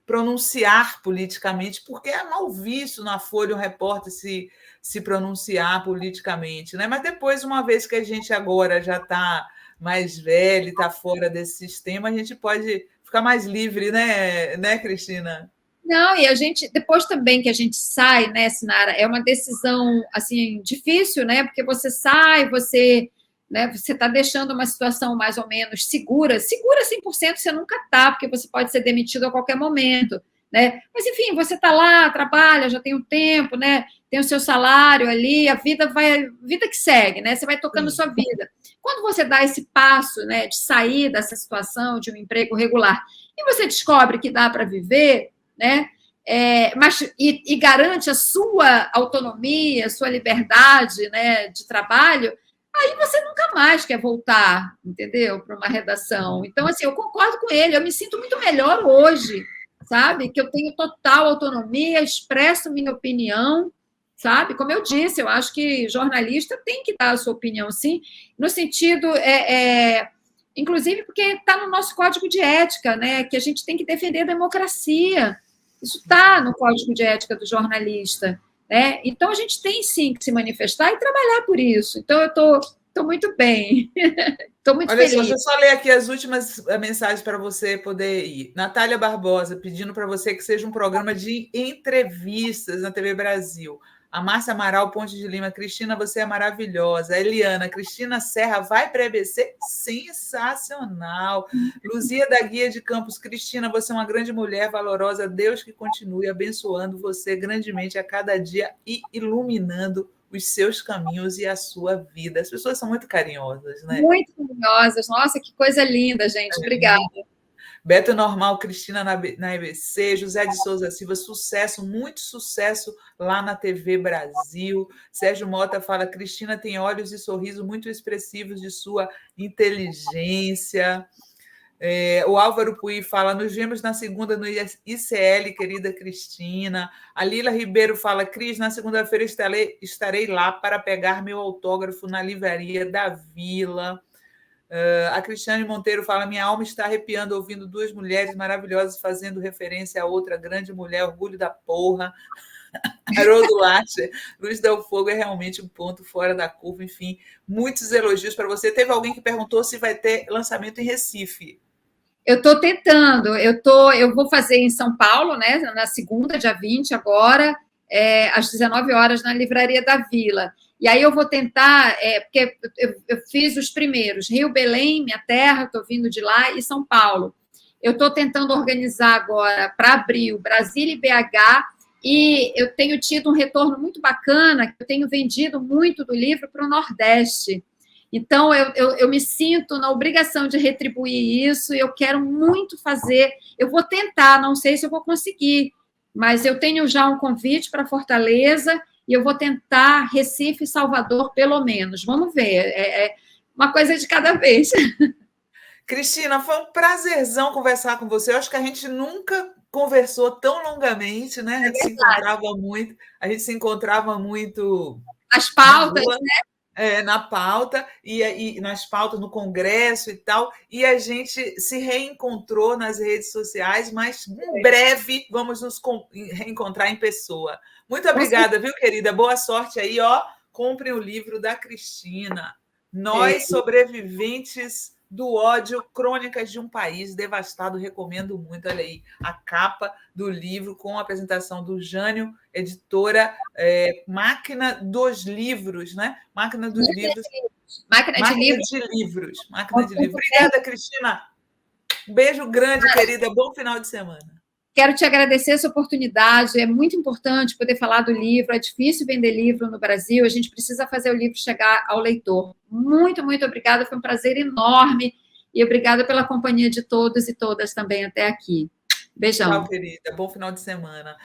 pronunciar politicamente, porque é mal visto na Folha um repórter se pronunciar politicamente, né? Mas depois, uma vez que a gente agora já está mais velho, está fora desse sistema, a gente pode ficar mais livre, né, Cristina? Não, e a gente, depois também que a gente sai, né, Sinara, é uma decisão, assim, difícil, né, porque você sai, né, você está deixando uma situação mais ou menos segura 100% você nunca está, porque você pode ser demitido a qualquer momento, né, mas enfim, você está lá, trabalha, já tem um tempo, né, tem o seu salário ali, a vida que segue, né, você vai tocando a sua vida. Quando você dá esse passo, né, de sair dessa situação, de um emprego regular, e você descobre que dá para viver, né? Mas garante a sua autonomia, a sua liberdade, né, de trabalho, aí você nunca mais quer voltar, entendeu? Para uma redação. Então, assim, eu concordo com ele, eu me sinto muito melhor hoje, sabe? Que eu tenho total autonomia, expresso minha opinião, sabe? Como eu disse, eu acho que jornalista tem que dar a sua opinião, sim, no sentido. Inclusive porque está no nosso código de ética, né? Que a gente tem que defender a democracia. Isso está no código de ética do jornalista, né? Então a gente tem sim que se manifestar e trabalhar por isso. Então eu estou muito bem, estou muito feliz. Olha só, deixa eu só ler aqui as últimas mensagens para você poder ir. Natália Barbosa pedindo para você que seja um programa de entrevistas na TV Brasil. A Márcia Amaral, Ponte de Lima, Cristina, você é maravilhosa. A Eliana, Cristina Serra, vai para a EBC? Sensacional. Luzia da Guia de Campos, Cristina, você é uma grande mulher valorosa. Deus que continue abençoando você grandemente a cada dia e iluminando os seus caminhos e a sua vida. As pessoas são muito carinhosas, né? Muito carinhosas. Nossa, que coisa linda, gente. Obrigada. Beto Normal, Cristina na EBC, José de Souza Silva, sucesso, muito sucesso lá na TV Brasil. Sérgio Mota fala, Cristina tem olhos e sorriso muito expressivos de sua inteligência. O Álvaro Puí fala, nos vemos na segunda no ICL, querida Cristina. A Lila Ribeiro fala, Cris, na segunda-feira estarei lá para pegar meu autógrafo na livraria da Vila. A Cristiane Monteiro fala, minha alma está arrepiando ouvindo duas mulheres maravilhosas fazendo referência a outra grande mulher, orgulho da porra. Haroldo Lacher, Luz Del Fogo é realmente um ponto fora da curva, enfim, muitos elogios para você. Teve alguém que perguntou se vai ter lançamento em Recife. Eu estou tentando, eu vou fazer em São Paulo, né, na segunda, dia 20 agora, às 19 horas na Livraria da Vila. E aí eu vou tentar, porque eu fiz os primeiros, Rio, Belém, minha terra, estou vindo de lá, e São Paulo. Eu estou tentando organizar agora, para abril, Brasília e BH, e eu tenho tido um retorno muito bacana, que eu tenho vendido muito do livro para o Nordeste. Então, eu me sinto na obrigação de retribuir isso, e eu quero muito fazer. Eu vou tentar, não sei se eu vou conseguir, mas eu tenho já um convite para Fortaleza, e eu vou tentar Recife e Salvador, pelo menos. Vamos ver, é uma coisa de cada vez. Cristina, foi um prazerzão conversar com você. Eu acho que a gente nunca conversou tão longamente, né? A gente se encontrava muito. As pautas, né? Na pauta, e nas pautas no Congresso e tal, e a gente se reencontrou nas redes sociais, mas em breve vamos nos reencontrar em pessoa. Muito obrigada, viu, querida? Boa sorte aí, ó. Compre o livro da Cristina. Nós, sobreviventes do ódio, Crônicas de um País Devastado, recomendo muito. Olha aí, a capa do livro com a apresentação do Jânio, editora Máquina dos Livros, né? Máquina dos Livros. Máquina de Livros. Máquina de Livros. Obrigada, Cristina. Um beijo grande, querida. Bom final de semana. Quero te agradecer essa oportunidade, é muito importante poder falar do livro, é difícil vender livro no Brasil, a gente precisa fazer o livro chegar ao leitor. Muito, muito obrigada, foi um prazer enorme, e obrigada pela companhia de todos e todas também até aqui. Beijão. Tchau, querida, bom final de semana.